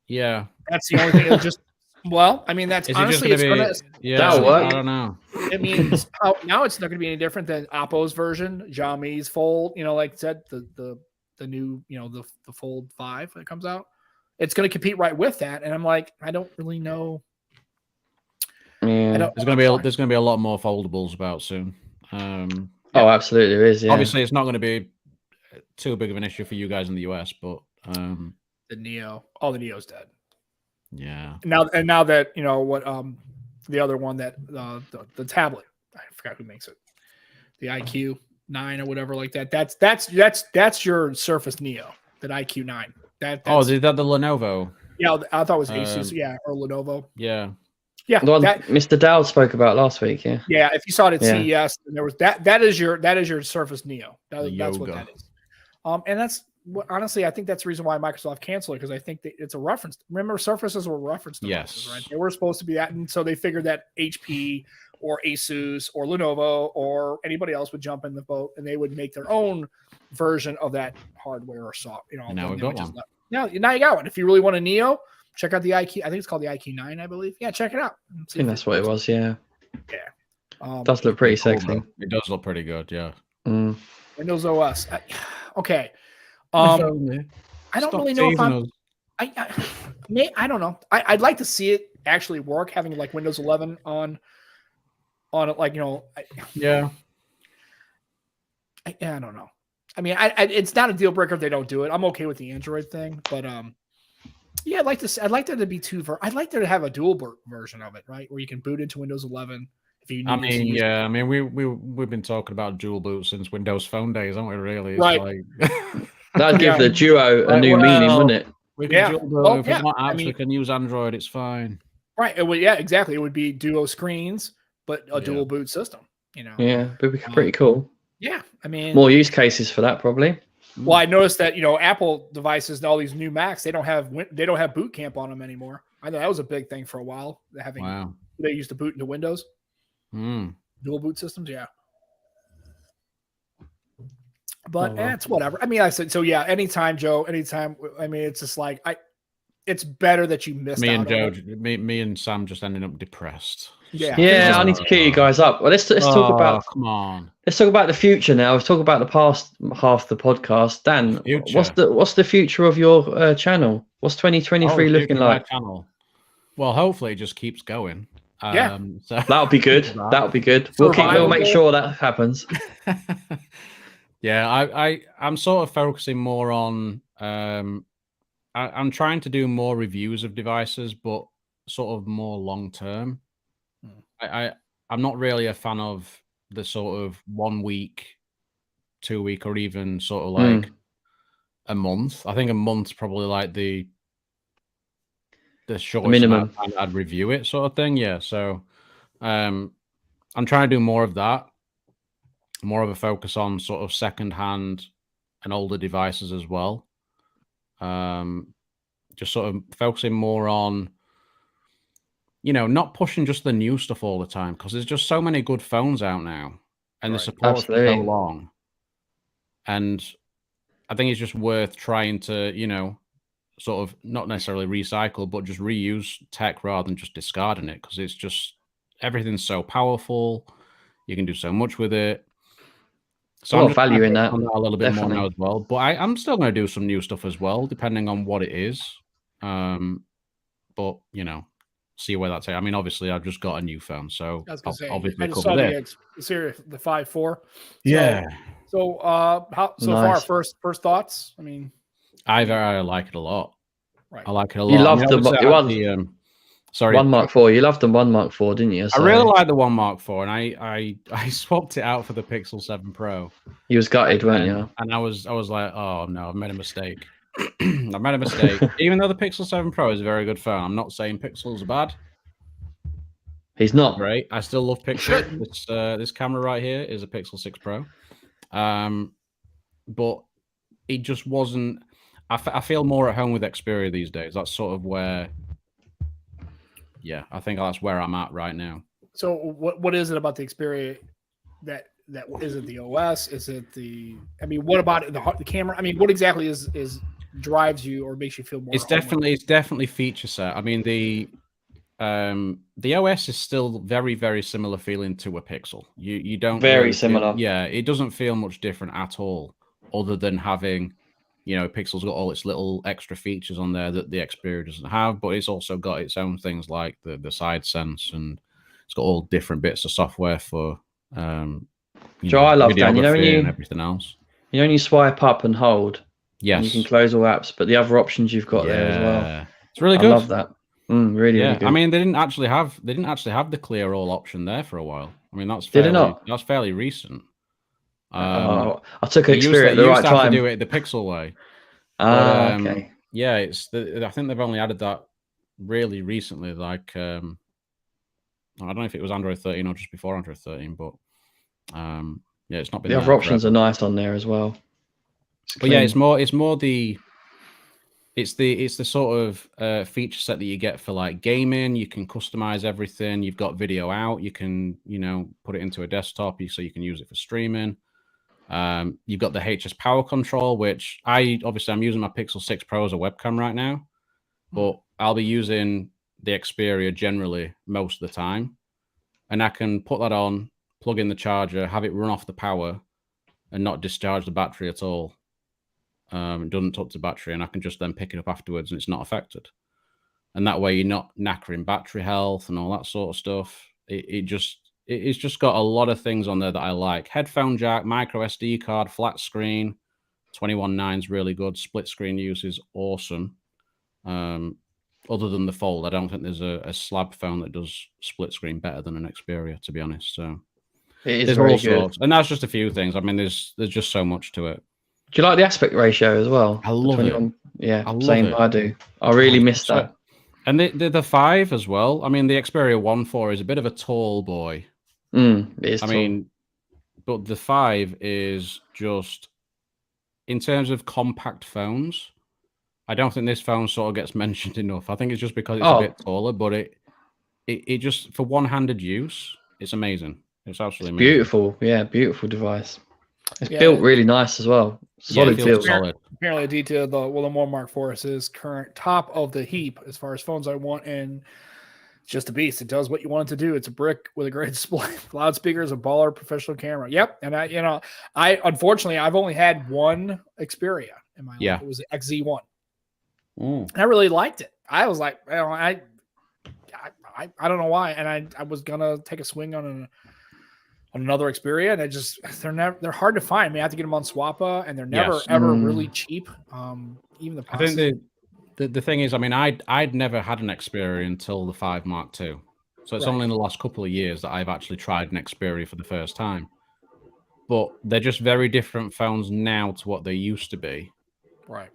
Yeah. That's the only thing. It'll just, that's honestly, it's going to, that'll work. I don't know. It means now it's not going to be any different than Oppo's version, Xiaomi's Fold, like I said, the new, the Fold 5 that comes out. It's going to compete right with that. And I'm like, I don't really know. Yeah. There's going to be a lot more foldables about soon. Oh, absolutely there is. Yeah. Obviously, it's not going to be too big of an issue for you guys in the US, but the Neo, the Neo's dead. Yeah. Now that what the other one that the tablet, I forgot who makes it, the IQ 9 or whatever like that. That's your Surface Neo, that IQ 9. Is that the Lenovo? Yeah, I thought it was Asus. Or Lenovo. Yeah. Yeah, the one Mr. Dowd spoke about last week. Yeah. Yeah, if you saw it at CES, and there was that is your Surface Neo. That's what that is. And that's honestly, I think that's the reason why Microsoft canceled it, because I think that it's a reference. Remember, Surfaces were reference devices, right? They were supposed to be that, and so they figured that HP or Asus or Lenovo or anybody else would jump in the boat, and they would make their own version of that hardware or software. Now we got one. Now you got one. If you really want a Neo, check out the IQ. I think it's called the IQ 9, I believe. Yeah, check it out. I think that's what it was. Yeah. Yeah. Does look pretty sexy. It does look pretty good. Yeah. Windows OS. Okay. I don't really know if I don't know. I'd like to see it actually work, having like Windows 11 on it, like yeah. I don't know. I mean, it's not a deal breaker if they don't do it. I'm okay with the Android thing, but yeah, I'd like there to be I'd like there to have a dual boot version of it, right, where you can boot into Windows 11 if you need I mean, we've been talking about dual boot since Windows Phone days, haven't we? Really, it's right. That'd give the Duo a new meaning, wouldn't it? We can dual boot. If it's not apps, we can use Android. It's fine. Right. Exactly. It would be duo screens, but a dual boot system. Yeah, it'd be pretty cool. Yeah, I mean, more use cases for that probably. Well, I noticed that Apple devices and all these new Macs, they don't have Boot Camp on them anymore. I know that was a big thing for a while. They used to boot into Windows. Dual boot systems, yeah. But it's whatever. I mean, I said so. Yeah, anytime, Joe. Anytime. I mean, it's just like it's better that you missed. Me and Joe, me and Sam just ended up depressed. Yeah. I need to cue you guys up. Well, let's talk about. Come on. Let's talk about the future now. Let's talk about the past half the podcast. Dan, what's the future of your channel? What's 2023 looking like? Channel. Well, hopefully it just keeps going. So that'll be good. That'll be good. We'll make sure that happens. Yeah, I'm sort of focusing more on. I'm trying to do more reviews of devices, but sort of more long term. I I'm not really a fan of the sort of 1 week, 2 week, or even sort of like a month. I think a month's probably like the shortest amount of time I'd review it, sort of thing. Yeah. So I'm trying to do more of that, more of a focus on sort of secondhand and older devices as well. Just sort of focusing more on, not pushing just the new stuff all the time, because there's just so many good phones out now, and the support for so long. And I think it's just worth trying to, sort of not necessarily recycle, but just reuse tech rather than just discarding it, because it's just everything's so powerful. You can do so much with it. So I'm just value in that a little bit more now as well. But I'm still going to do some new stuff as well, depending on what it is. But see where that's at. I mean, obviously, I've just got a new phone, so I was gonna say, obviously I just saw the series, the 5.4. Yeah. So, how far? First thoughts. I mean, I like it a lot. Right. I like it a lot. You loved the sorry, 1 Mark IV. You loved the 1 Mark IV, didn't you? So. I really like the 1 Mark IV, and I swapped it out for the Pixel 7 Pro. You was gutted, weren't you? And I was like, oh no, I've made a mistake. I've made a mistake. Even though the Pixel 7 Pro is a very good phone, I'm not saying Pixel's bad. He's not. Great. I still love Pixel. This camera right here is a Pixel 6 Pro. But it just wasn't. I feel more at home with Xperia these days. That's sort of where. Yeah, I think that's where I'm at right now. So what is it about the Xperia that is it the OS? Is it the? I mean, what about it, the camera? I mean, what exactly is drives you or makes you feel more? It's definitely feature set. I mean, the OS is still very, very similar feeling to a Pixel. You don't very similar. It doesn't feel much different at all, other than having, Pixel's got all its little extra features on there that the Xperia doesn't have, but it's also got its own things like the side sense, and it's got all different bits of software for I love that. And everything else. When you swipe up and hold, yes, you can close all apps, but the other options you've got there as well. It's really good. I love that. Really good. I mean, they didn't actually have the clear all option there for a while. I mean, that's fairly recent. I took an Xperia at the right time. To do it the Pixel way. Okay. Yeah, I think they've only added that really recently. Like, I don't know if it was Android 13 or just before Android 13, but it's not been. The other options are nice on there as well. But yeah, it's more the. It's the sort of feature set that you get for like gaming. You can customize everything. You've got video out. You can put it into a desktop so you can use it for streaming. You've got the HS power control, which I'm using my Pixel 6 Pro as a webcam right now, but I'll be using the Xperia generally most of the time, and I can put that on, plug in the charger, have it run off the power, and not discharge the battery at all. It doesn't touch the battery, and I can just then pick it up afterwards, and it's not affected. And that way, you're not knackering battery health and all that sort of stuff. It's just got a lot of things on there that I like. Headphone jack, micro SD card, flat screen. 21.9 is really good. Split screen use is awesome. Other than the Fold, I don't think there's a slab phone that does split screen better than an Xperia, to be honest. So there's all sorts, and that's just a few things. I mean, there's just so much to it. Do you like the aspect ratio as well? I love it. Yeah, same. I do. I really miss that. And the 5 as well. I mean, the Xperia 1.4 is a bit of a tall boy. It is. I mean, but the 5 is just, in terms of compact phones, I don't think this phone sort of gets mentioned enough. I think it's just because it's a bit taller, but it just, for one-handed use, it's amazing. It's absolutely amazing. Beautiful. Yeah, beautiful device. It's built really nice as well. Solid build. Apparently, detailed the 1 Mark IV is his current top of the heap as far as phones I want, and it's just a beast. It does what you want it to do. It's a brick with a great display, loudspeakers, a baller professional camera. Yep. And I unfortunately I've only had one Xperia in my life. It was the XZ1. And I really liked it. I was like, I don't know why, and I was gonna take a swing on another Xperia, and they're hard to find. I mean, I have to get them on Swappa, and they're never ever really cheap. Even the price. I think the thing is, I mean, I'd never had an Xperia until the 5 Mark II. So it's only in the last couple of years that I've actually tried an Xperia for the first time. But they're just very different phones now to what they used to be. Right.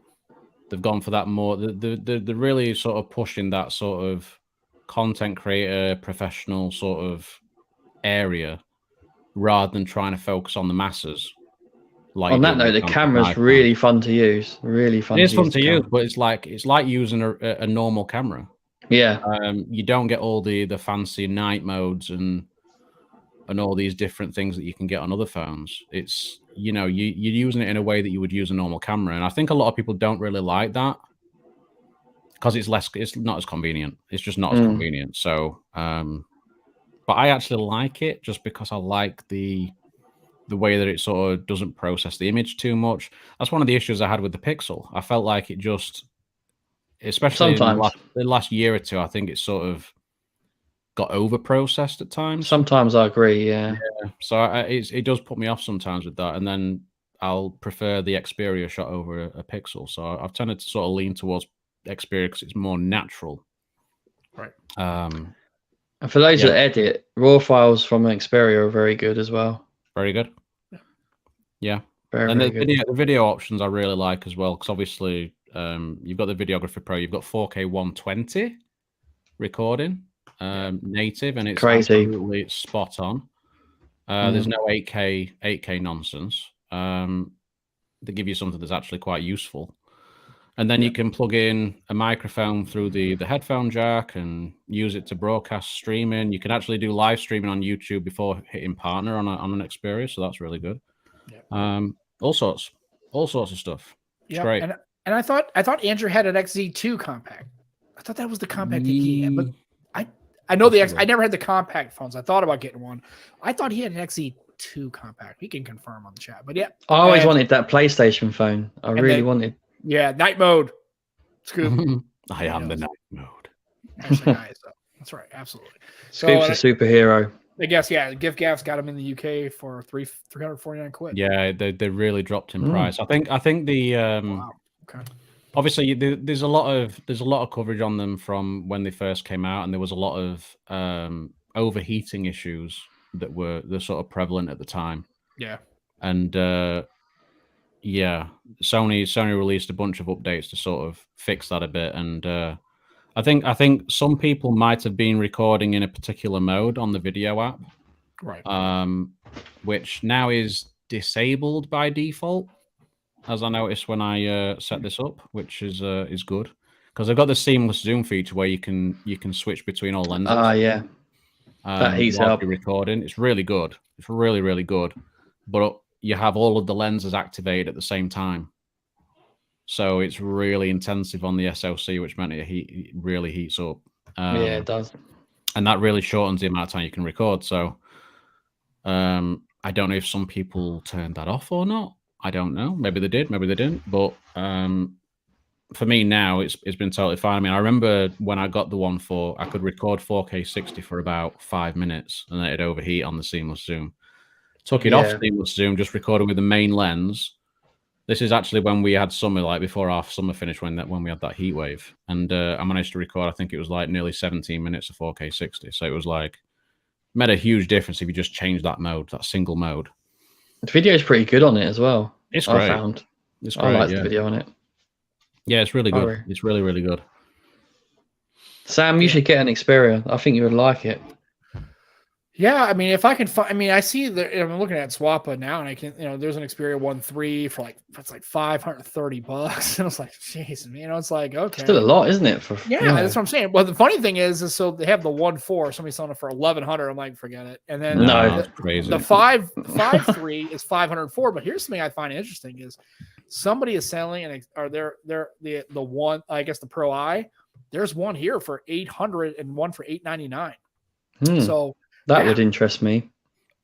They've gone for that more. They're really sort of pushing that sort of content creator, professional sort of area, rather than trying to focus on the masses. Like on that note, the camera's really fun to use. Really fun. It is fun to use, but it's like using a normal camera. Yeah. You don't get all the fancy night modes and all these different things that you can get on other phones. It's, you know, you're using it in a way that you would use a normal camera. And I think a lot of people don't really like that because it's not as convenient. It's just not as convenient. So, but I actually like it just because I like the way that it sort of doesn't process the image too much. That's one of the issues I had with the Pixel. I felt like it just, especially sometimes in the last year or two, I think it sort of got over processed at times. Sometimes I agree. Yeah. So it does put me off sometimes with that, and then I'll prefer the Xperia shot over a Pixel. So I've tended to sort of lean towards Xperia because it's more natural. Right. And for those that edit, raw files from an Xperia are very good as well. Very good. Yeah. Very, and very the video options I really like as well, because obviously you've got the Videographer Pro, you've got 4K 120 recording. Native, and it's crazy, absolutely spot on. There's no 8K nonsense. They give you something that's actually quite useful, and then you can plug in a microphone through the headphone jack and use it to broadcast streaming. You can actually do live streaming on YouTube before hitting partner on an Xperia, so that's really good. All sorts of stuff. It's great. And I thought Andrew had an XZ2 compact. I thought that was the compact that he had, but I know I never had the compact phones. I thought about getting one. I thought he had an XZ2 compact. He can confirm on the chat. But yeah. I always wanted that PlayStation phone. I really wanted. Yeah, night mode. Scoop. I am the night mode. That's right. Absolutely. Scoop's a superhero. I guess, yeah. Gift Gaff's got him in the UK for 349 quid. Yeah, they really dropped in price. I think the wow. Okay. Obviously, there's a lot of coverage on them from when they first came out, and there was a lot of overheating issues that were sort of prevalent at the time. Yeah, and Sony released a bunch of updates to sort of fix that a bit, and I think some people might have been recording in a particular mode on the video app, right? Which now is disabled by default, as I noticed when I set this up, which is good because I've got the seamless zoom feature where you can switch between all lenses. Yeah, that heats up. Recording, it's really good. It's really, really good, but you have all of the lenses activated at the same time, so it's really intensive on the SoC, which meant it really heats up. Yeah, it does, and that really shortens the amount of time you can record. So, I don't know if some people turned that off or not. I don't know. Maybe they did, maybe they didn't. But for me now, it's been totally fine. I mean, I remember when I got the one I could record 4K 60 for about 5 minutes, and then it'd overheat on the seamless zoom. Took it off seamless zoom, just recorded with the main lens. This is actually when we had summer, like before our summer finished, when we had that heat wave, and I managed to record. I think it was like nearly 17 minutes of 4K 60. So it was like made a huge difference if you just changed that mode, that single mode. The video is pretty good on it as well. It's great. I like the video on it. Yeah, it's really good. It's really, really good. Sam, you should get an Xperia. I think you would like it. Yeah, I mean, if I can find, I mean, I see that I'm looking at Swappa now, and I can, there's an Xperia 1.3 for it's like $530, and I was like, jeez, it's like, okay, still a lot, isn't it? That's what I'm saying. Well, the funny thing is so they have the 1.4, somebody's selling it for $1,100. I'm like, forget it. And then that's crazy. The 5.3 is $504. But here's something I find interesting is somebody is selling, the one, I guess the Pro I. There's one here for $800 and one for $899. So. That would interest me.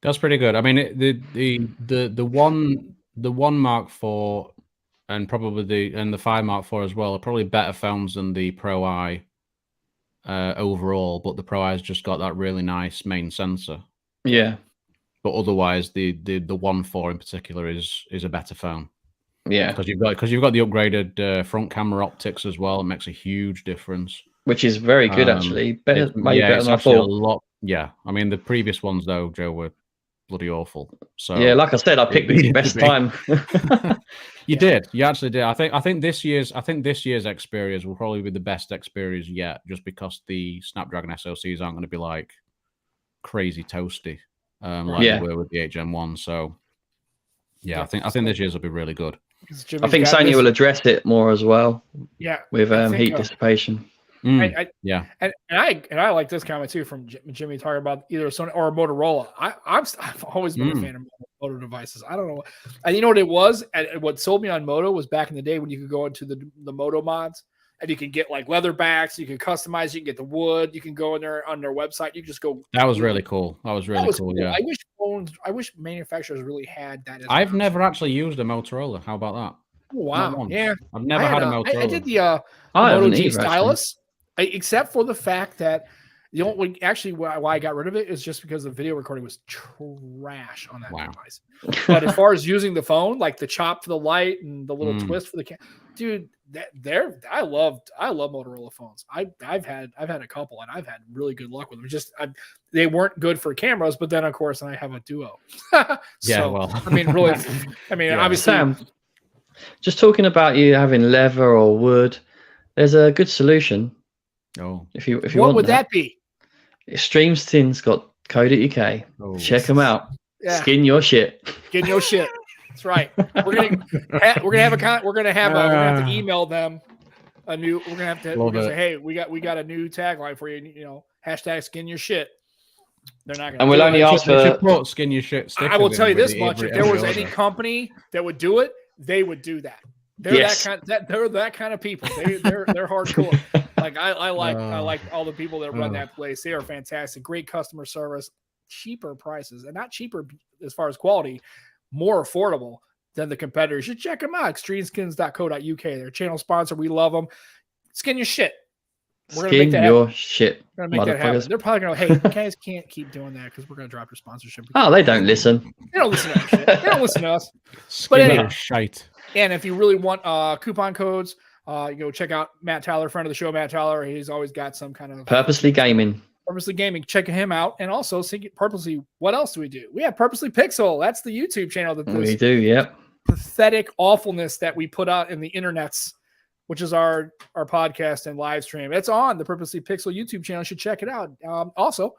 That's pretty good. I mean, the one Mark IV and probably the 5 Mark IV as well are probably better phones than the Pro I overall. But the Pro I has just got that really nice main sensor. Yeah. But otherwise, the 1.4 in particular is a better phone. Yeah. Because you've got the upgraded front camera optics as well. It makes a huge difference. which is very good actually. Better, maybe better it's than I actually thought. a lot. Yeah, I mean the previous ones though, Joe, were bloody awful. So yeah, like I said, I picked the best time. You did. You actually did. I think this year's Xperias will probably be the best Xperias yet, just because the Snapdragon SoCs aren't going to be like crazy toasty, like they were with the HM1. So yeah, I think this year's will be really good. I think Sony will address it more as well. Yeah, with heat dissipation. And I like this comment too from Jimmy talking about either Sony or Motorola. I've always been a fan of Moto devices. I don't know, and you know what it was. And what sold me on Moto was back in the day when you could go into the Moto mods and you can get like leather backs, you can customize, you can get the wood, you can go in there on their website, you can just go. That was really cool. That was really cool. Yeah, I wish manufacturers really had that. I've never actually used a Motorola. How about that? Oh, wow. Yeah, I've never had a Motorola. I did the Moto G stylus. Except for the fact that the only why I got rid of it is just because the video recording was trash on that device. But as far as using the phone, like the chop for the light and the little twist for the dude, I love Motorola phones. I've had a couple and I've had really good luck with them. Just they weren't good for cameras, but then of course I have a Duo. Obviously, Sam, just talking about you having leather or wood, there's a good solution. Oh, if you what want would that be? Streamstins.co.uk. Oh, check them out. Yeah. Skin your shit. Skin your shit. That's right. We're gonna have to email them a new. We're gonna have to say, hey, we got a new tagline for you. You know, hashtag skin your shit. They're not gonna. And we'll only ask for skin your shit. I will tell you this much: if there was any company that would do it, they would do that. They're that kind of people. They're hardcore. Like I like all the people that run that place. They are fantastic. Great customer service, cheaper prices, and not cheaper as far as quality, more affordable than the competitors. You should check them out. Extremeskins.co.uk. Their channel sponsor. We love them. Skin your shit. We're gonna make that happen. Shit. We're gonna make that happen. They're probably gonna hey, you guys can't keep doing that because we're gonna drop your sponsorship. Oh, they don't listen. They don't listen to us. Shit. They don't listen to us. But anyway, shite. And if you really want coupon codes, you go check out Matt Tyler, friend of the show, Matt Tyler. He's always got some kind of Purposely Gaming. Check him out. And also Purposely, what else do? We have Purposely Pixel. That's the YouTube channel that we do, yep. Pathetic awfulness that we put out in the internets, which is our podcast and live stream. It's on the Purposely Pixel YouTube channel. You should check it out. Also,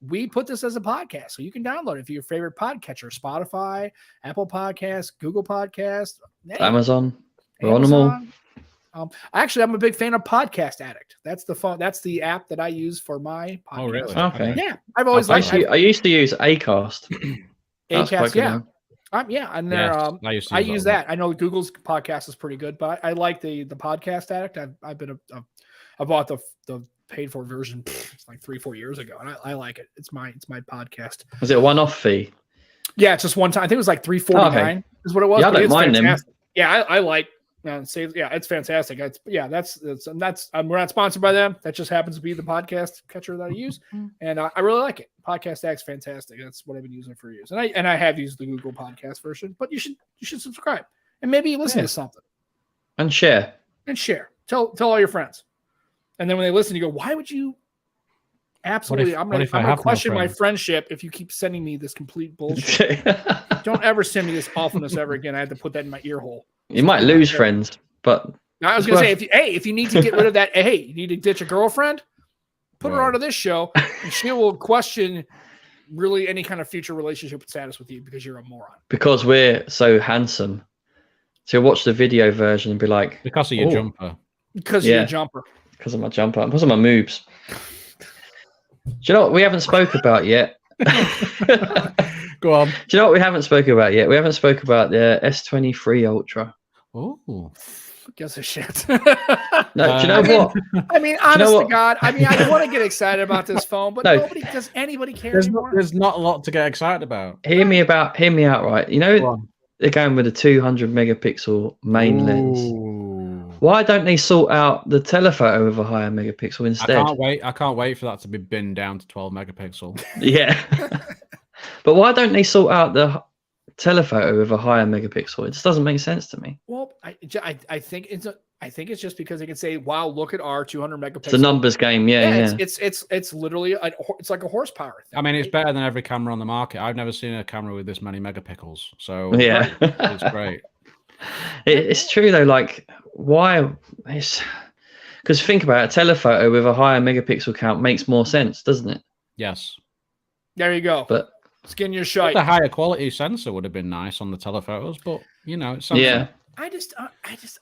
we put this as a podcast, so you can download it for your favorite podcatcher: Spotify, Apple Podcasts, Google Podcasts, Amazon. We're on them all. Actually, I'm a big fan of Podcast Addict. That's the phone. That's the app that I use for my podcast. Oh, really? Okay. Yeah, I've always liked. I used to use Acast. Acast, yeah. And there, I use that. I know Google's podcast is pretty good, but I like the Podcast Addict. I bought the paid for version it's like 3-4 years ago, and I like it. It's my podcast. Was it a one-off fee? Yeah, it's just one time. I think it was like $3.49 is what it was. Yeah, I don't mind them. Yeah, I like. It's fantastic. We're not sponsored by them. That just happens to be the podcast catcher that I use, and I really like it. Podcast Act's fantastic. That's what I've been using for years, and I have used the Google Podcast version. But you should subscribe and maybe listen to something and share. Tell all your friends, and then when they listen, you go, "Why would you?" Absolutely, I'm gonna question my friendship if you keep sending me this complete bullshit. Don't ever send me this awfulness ever again. I had to put that in my ear hole. You might lose friends, but I was going to say, if you need to get rid of that, hey, you need to ditch a girlfriend, put her onto this show, and she will question really any kind of future relationship status with you because you're a moron. Because we're so handsome. So you'll watch the video version and be like, because of your jumper. Because of your jumper. Because of my jumper. Because of my moves. Do you know what we haven't spoke about yet? Go on. Do you know what we haven't spoken about yet? We haven't spoke about the S23 Ultra. Oh, who gives a shit? No, do you know what? I mean, honest to God, I want to get excited about this phone, but does anybody care anymore? There's not a lot to get excited about. Hear me out, right? You know, they're going with a 200 megapixel main lens. Why don't they sort out the telephoto with a higher megapixel instead? I can't wait for that to be binned down to 12 megapixel. Yeah. But why don't they sort out the telephoto with a higher megapixel? It just doesn't make sense to me. Well, I think I think it's just because they can say, "Wow, look at our 200 megapixel." It's a numbers game, yeah. It's literally it's like a horsepower thing. I mean, it's better than every camera on the market. I've never seen a camera with this many megapixels. So yeah, it's great. It's true though. Like, why? It's because think about it. A telephoto with a higher megapixel count makes more sense, doesn't it? Yes. There you go. But skin your shite. The higher quality sensor would have been nice on the telephotos, but you know, it's something. Yeah. We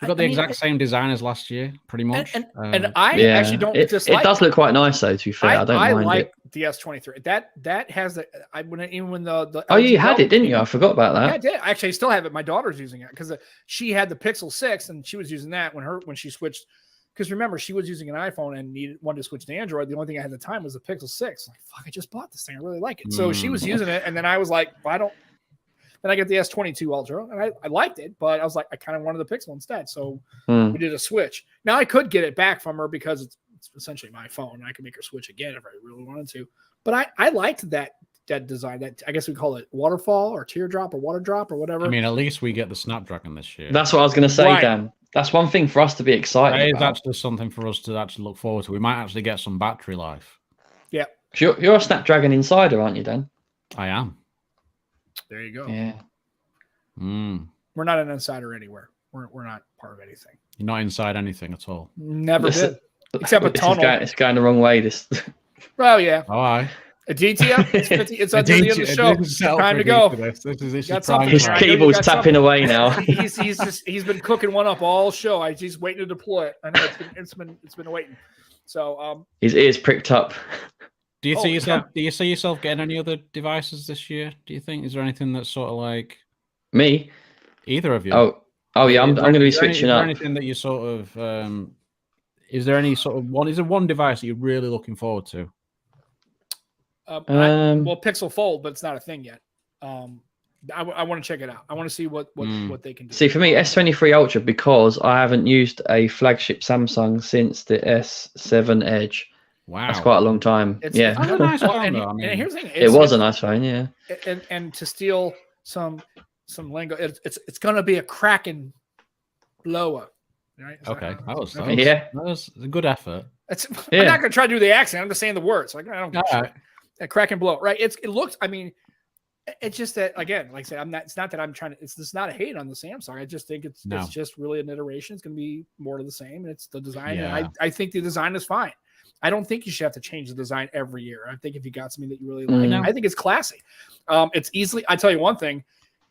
got the exact same design as last year, pretty much. And I actually don't dislike it. Does look quite nice though. To be fair, I don't mind like it. the S23. That has the I wouldn't even when the oh, you had it, didn't you? I forgot about that. Yeah, I did. Actually, I still have it. My daughter's using it because she had the Pixel 6 and she was using that when she switched. Because remember, she was using an iPhone and wanted to switch to Android. The only thing I had at the time was the Pixel 6. Like, fuck, I just bought this thing. I really like it. So she was using it, and then I was like, well, I don't. Then I get the S22 Ultra, and I liked it, but I was like, I kind of wanted the Pixel instead. So we did a switch. Now I could get it back from her because it's essentially my phone. I could make her switch again if I really wanted to. But I liked that design. That I guess we call it waterfall or teardrop or water drop or whatever. I mean, at least we get the Snapdragon this year. That's what I was going to say, Dan. That's one thing for us to be excited about. It's actually something for us to actually look forward to. We might actually get some battery life. Yeah. You're a Snapdragon insider, aren't you, Dan? I am. There you go. Yeah. We're not an insider anywhere. We're not part of anything. You're not inside anything at all. Never did. Except a tunnel. It's going the wrong way. This. Well, yeah. Oh, aye. Aditya, it's at the end of the show. Time to go. His keyboard's tapping away now. He's been cooking one up all show. He's waiting to deploy it. I know it's been waiting. So his ears pricked up. Do you see yourself getting any other devices this year? Do you think? Is there anything that's sort of like me? Either of you? Oh yeah. I'm going to be switching up. Is there anything that you sort of? Is there any sort of one? Is there one device that you're really looking forward to? Pixel Fold, but it's not a thing yet. I want to check it out. I want to see what they can do. See, for me, S23 Ultra, because I haven't used a flagship Samsung since the S7 Edge. Wow, that's quite a long time. It's a nice phone, and here's the thing: it was a nice phone, yeah. And to steal some lingo, it's going to be a cracking blower. Right? Okay, that was a good effort. I'm not going to try to do the accent. I'm just saying the words. Like I don't. A crack and blow, right? It looks. I mean, it's just that again, like I said, it's not that I'm trying to. It's just not a hate on the Samsung. I just think it's just really an iteration. It's going to be more of the same. And it's the design. Yeah. And I think the design is fine. I don't think you should have to change the design every year. I think if you got something that you really like, I think it's classy. It's easily. I tell you one thing.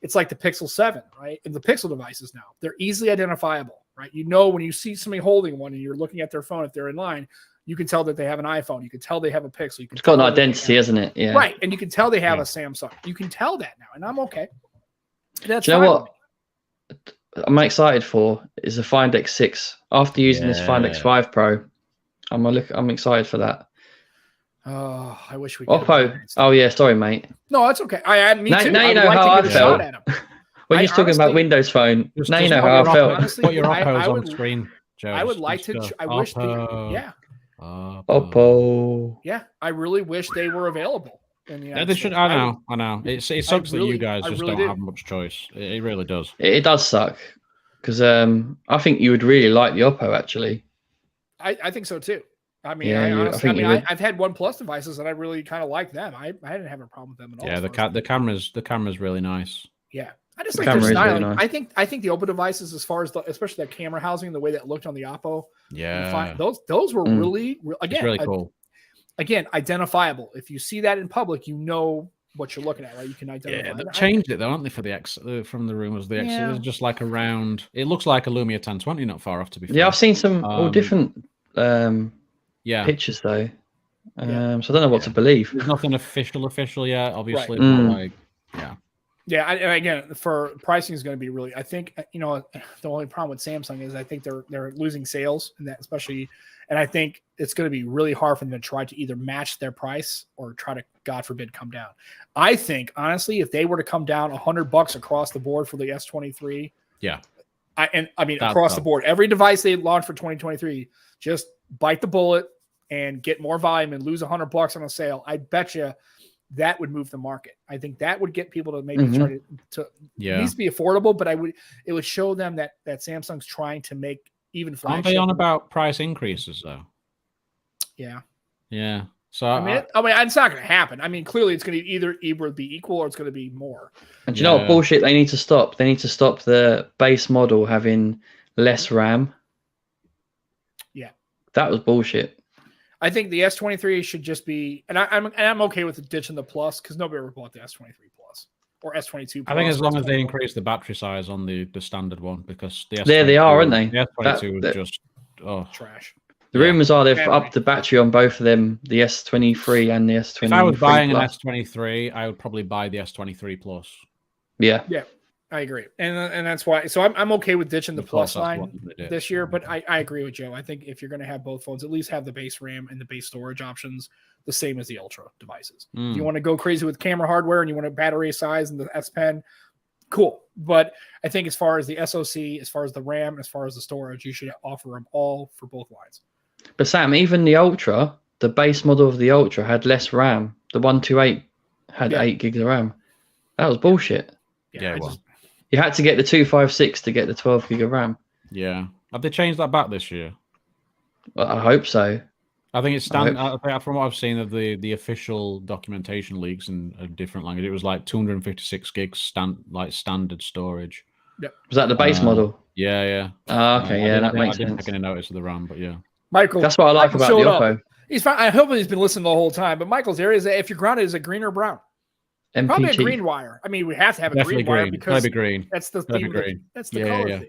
It's like the Pixel 7, right? And the Pixel devices now, they're easily identifiable, right? You know when you see somebody holding one and you're looking at their phone if they're in line. You can tell that they have an iPhone. You can tell they have a Pixel. It's got an identity, isn't it? Yeah. Right. And you can tell they have a Samsung. You can tell that now. And I'm okay. That's Do you know what I'm excited for is the Find X6. After using this Find X5 Pro, I'm excited for that. Oh, I wish we could. Oppo. Oh, yeah. Sorry, mate. No, that's okay. Me too. Now you know how I felt. When you're talking about Windows Phone, now you know how I felt. Honestly, put your Oppos on the screen, Joe. I would like to. I wish Oppo. Yeah, I really wish they were available. They should. I know. It sucks that you guys just don't have much choice. It really does. It does suck because I think you would really like the Oppo actually. I think so too. I mean, I've had OnePlus devices and I really kind of like them. I didn't have a problem with them at all. Yeah, the camera's really nice. Yeah. I just like their styling. Really nice. I think the Oppo devices, as far as especially that camera housing, the way that looked on the Oppo, those were really again really cool. Again, identifiable. If you see that in public, you know what you're looking at, right? You can identify. Yeah, they changed it though, aren't they? For the X, from the rumors, the X is just like a round. It looks like a Lumia 1020, not far off to be fair. Yeah, I've seen some all different pictures though. So I don't know what to believe. There's nothing official yet, obviously. Right. But Yeah, and again, for pricing is going to be really. I think the only problem with Samsung is I think they're losing sales, and that especially, and I think it's going to be really hard for them to try to either match their price or try to, God forbid, come down. I think honestly, if they were to come down $100 across the board for the S23, across the board, every device they launch for 2023, just bite the bullet and get more volume and lose $100 on a sale. I bet you. That would move the market. I think that would get people to maybe try to at least be affordable, but it would show them that Samsung's trying to make even Aren't flagship. they on about price increases though? Yeah. Yeah. So I mean, it's not going to happen. I mean, clearly it's going to either be equal or it's going to be more. And do you know what bullshit they need to stop? They need to stop the base model having less RAM. Yeah. That was bullshit. I think the S23 should just be, and I'm okay with ditching the Plus because nobody ever bought the S23 Plus or S22 Plus. I think as long as they increase the battery size on the standard one, because the S22, there they are, aren't they? The S22 is just trash. The rumors are they've upped the battery on both of them, the S23 and the S23. If I was buying Plus. an S23, I would probably buy the S23 Plus. Yeah, I agree, and that's why. So I'm okay with ditching the Plus line this year, but I agree with Joe. I think if you're going to have both phones, at least have the base RAM and the base storage options the same as the Ultra devices. If you want to go crazy with camera hardware and you want a battery size and the S Pen, cool. But I think as far as the SoC, as far as the RAM, as far as the storage, you should offer them all for both lines. But Sam, even the Ultra, the base model of the Ultra had less RAM. The 128 had 8 gigs of RAM. That was bullshit. Yeah, you had to get the 256 to get the 12 gig of RAM. Yeah. Have they changed that back this year? Well, I hope so. I think it's standard. From what I've seen of the official documentation leaks in a different language, it was like 256 gigs standard storage. Yeah. Was that the base model? Yeah. Okay, that makes sense. I didn't take any notice of the RAM, but yeah. Michael, that's what I like about the Oppo. He's fine. I hope he's been listening the whole time. But Michael's area is that if you're grounded, is it green or brown? MPG. Probably a green wire. I mean, we have to have a green wire because green. That's the theme. That's the color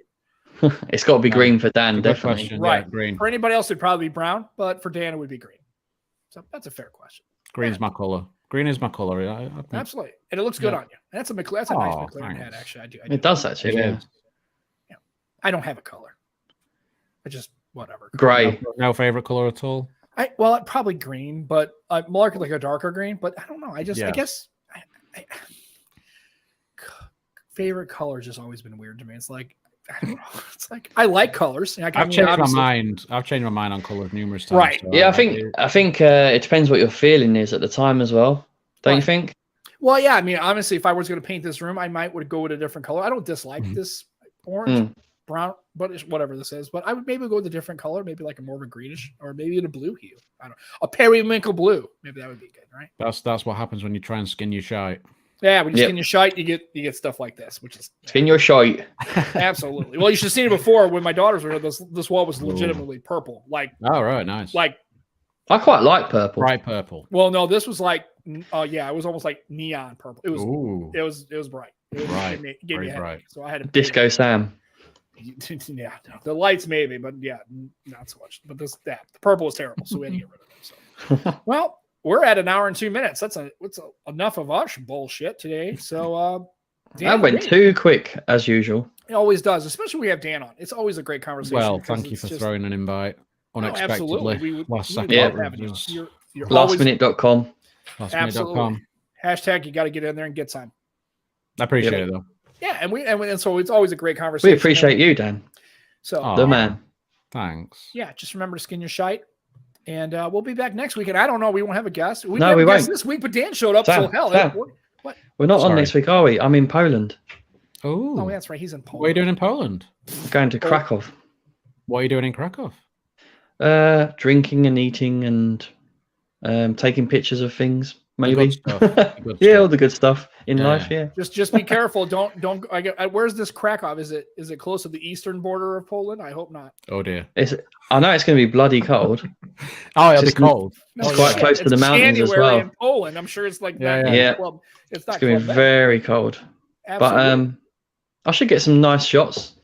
theme. It's got to be green for Dan, definitely. Question. Right. Yeah, green. For anybody else, it'd probably be brown, but for Dan, it would be green. So that's a fair question. Green's my color. Green is my color. I think. Absolutely, and it looks good on you. That's a nice McLaren head, actually. I do. It does actually. Yeah. I don't have a color. I just whatever. Gray. No favorite color at all. Probably green, but more like a darker green. But I don't know. I guess favorite color has just always been weird to me. It's like I don't know. It's like I like colors. I've changed my mind. I've changed my mind on colors numerous times. Right. So yeah, I think it depends what your feeling is at the time as well. Don't you think? Well, yeah. I mean, honestly, if I was going to paint this room, I would go with a different color. I don't dislike this orange, brown, but it's whatever this is. But I would maybe go with a different color, maybe like a more of a greenish, or maybe in a blue hue. I don't know, a periwinkle blue. Maybe that would be good, right? That's what happens when you try and skin your shite. Yeah, when you skin your shite, you get stuff like this, which is skin your shite. Absolutely. Well, you should have seen it before when my daughters were here. This wall was legitimately purple. Like, oh right, nice. Like, I quite like purple. Bright purple. Well, no, this was like, it was almost like neon purple. It was bright. It was bright. It gave me a headache, so I had to Disco Sam. Yeah, the lights maybe, but yeah, not so much. But the purple was terrible, so we had to get rid of them. So, well. We're at an hour and 2 minutes. That's enough of us bullshit today. So that went too quick as usual. It always does, especially when we have Dan on. It's always a great conversation. Well, thank you for throwing an invite unexpectedly. Lastminute.com. Absolutely. Hashtag you got to get in there and get some. I appreciate it though. Yeah, and so it's always a great conversation. We appreciate you, Dan. So the man. Thanks. Yeah, just remember to skin your shite. And we'll be back next week. And I don't know, we won't have a guest. We won't this week, but Dan showed up. Sam, so hell, what? We're not on next week, are we? I'm in Poland. Oh, that's right. He's in Poland. What are you doing in Poland? Going to Krakow. What are you doing in Krakow? Drinking and eating and taking pictures of things. Maybe. Good yeah, all the good stuff in life. Yeah. Just be careful. Don't. Where's this Krakow? Is it close to the eastern border of Poland? I hope not. Oh dear. I know it's going to be bloody cold. It'll be cold. It's quite close to the mountains as well. In Poland, I'm sure it's like yeah. Club. It's going to be very cold. Absolutely. But I should get some nice shots.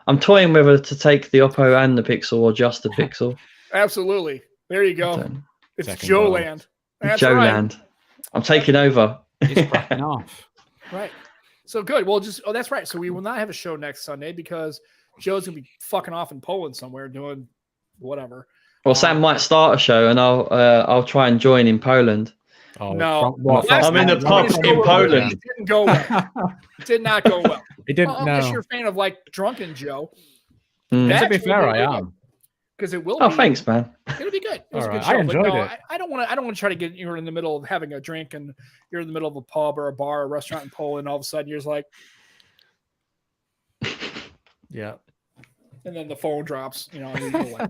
I'm toying whether to take the Oppo and the Pixel or just the Pixel. Absolutely. There you go. It's Joe Land. Joe Land. I'm taking over. He's cracking off. Right. So good. Well, that's right. So we will not have a show next Sunday because Joe's gonna be fucking off in Poland somewhere doing whatever. Well, Sam might start a show, and I'll try and join in Poland. Oh, no, I'm in the pub in Poland. It didn't go well. It did not go well. It didn't. Unless you're a fan of like drunken Joe. To be fair, I am. Because it will. Oh, thanks, man. It'll be good. It was All a good right. show. I enjoyed it. I don't want to try to get you in the middle of having a drink and you're in the middle of a pub or a bar or a restaurant in Poland. And all of a sudden, you're just like, yeah. and then the phone drops. You know, and you go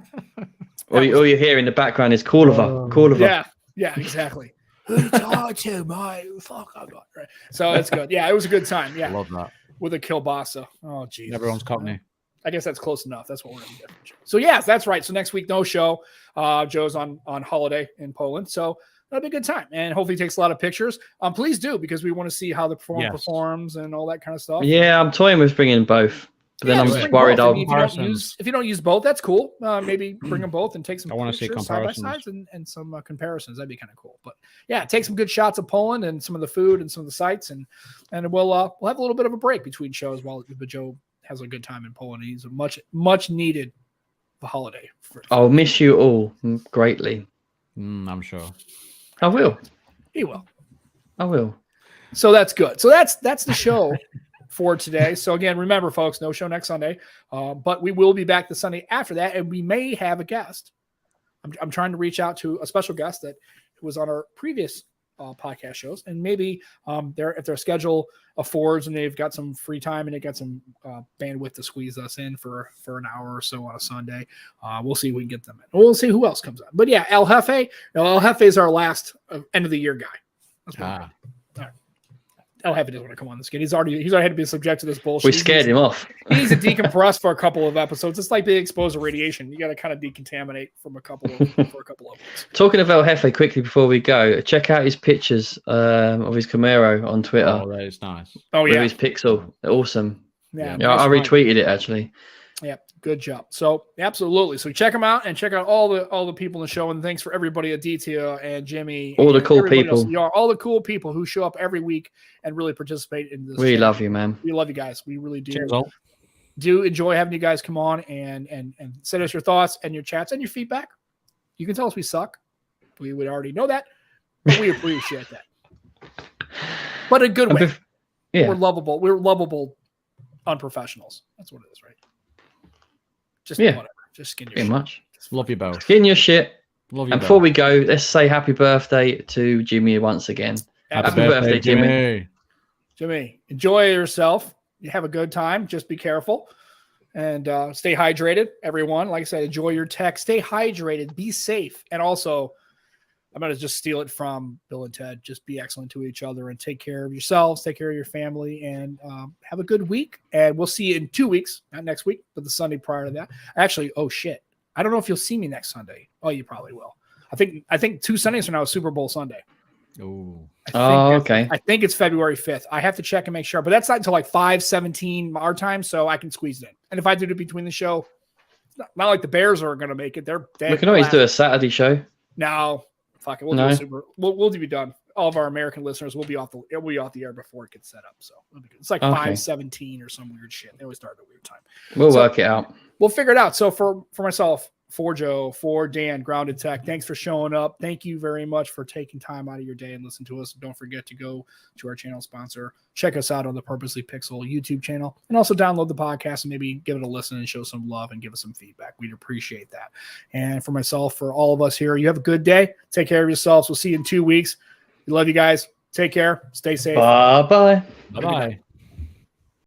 like, all you hear in the background is call of her. Yeah, exactly. Who you talking to, mate? Fuck, I'm not right. So it's good. Yeah, it was a good time. Yeah, I love that with a kielbasa. Oh, geez, everyone's Cockney. I guess that's close enough. That's what we're gonna get. So yes, that's right. So next week, no show. Joe's on holiday in Poland, so that'll be a good time. And hopefully, he takes a lot of pictures. Please do, because we want to see how the performer performs and all that kind of stuff. Yeah, I'm toying with bringing both, but then I'm just worried. If you don't use both, that's cool. Maybe bring them both and take some. I want to see comparisons side by sides and some comparisons. That'd be kind of cool. But yeah, take some good shots of Poland and some of the food and some of the sights, and we'll have a little bit of a break between shows while Joe has a good time in Poland. He's a much needed holiday. I'll miss you all greatly. I'm sure. I will. He will. I will. So that's good. So that's the show for today. So again, remember, folks, no show next Sunday, but we will be back the Sunday after that, and we may have a guest. I'm trying to reach out to a special guest that was on our previous podcast shows, and maybe if their schedule affords and they've got some free time and they got some bandwidth to squeeze us in for an hour or so on a Sunday, we'll see if we can get them in. We'll see who else comes on. But yeah, El Jefe is our last end of the year guy. That's what all right. El Jefe doesn't want to come on this kid. He's already had to be subject to this bullshit. We scared him off. He needs to decompress for a couple of episodes. It's like being exposed to radiation. You got to kind of decontaminate for a couple of weeks. Talking of El Jefe, quickly before we go, check out his pictures of his Camaro on Twitter. Oh, that is nice. Oh yeah, with his Pixel, awesome. Yeah, I retweeted it actually. Yeah, good job. So absolutely. So check them out and check out all the people in the show. And thanks for everybody at Aditya and Jimmy. All the cool people. All the cool people who show up every week and really participate in this. We love you, man. We love you guys. We really do. Cheers, do enjoy having you guys come on and send us your thoughts and your chats and your feedback. You can tell us we suck. We would already know that, but we appreciate that. But in a good way. Yeah. We're lovable. We're lovable unprofessionals. That's what it is, right? Just whatever. Just skin your shit. Much. Love you both. Skin your shit. Love you and both. before we go, let's say happy birthday to Jimmy once again. Happy birthday, Jimmy. Jimmy, enjoy yourself. You have a good time. Just be careful and stay hydrated, everyone. Like I said, enjoy your tech. Stay hydrated. Be safe. And also, I'm going to just steal it from Bill and Ted. Just be excellent to each other and take care of yourselves, take care of your family, and have a good week. And we'll see you in 2 weeks, not next week, but the Sunday prior to that. Actually, oh shit. I don't know if you'll see me next Sunday. Oh, you probably will. I think 2 Sundays from now is Super Bowl Sunday. Oh, okay. I think it's February 5th. I have to check and make sure, but that's not until like 5:17 our time, so I can squeeze it in. And if I do it between the show, it's not like the Bears are going to make it. They're dead. We can always do a Saturday show. No. Fuck it. We'll be done. All of our American listeners will be off the air before it gets set up. So it's like 5:17 or some weird shit. They always start at a weird time. We'll work it out. We'll figure it out. So for myself, for Joe, for Dan, Grounded Tech, thanks for showing up. Thank you very much for taking time out of your day and listen to us. Don't forget to go to our channel sponsor. Check us out on the Purposely Pixel YouTube channel, and also download the podcast and maybe give it a listen and show some love and give us some feedback. We'd appreciate that. And for myself, for all of us here, you have a good day. Take care of yourselves. We'll see you in 2 weeks. We love you guys. Take care. Stay safe. Bye-bye. Bye-bye.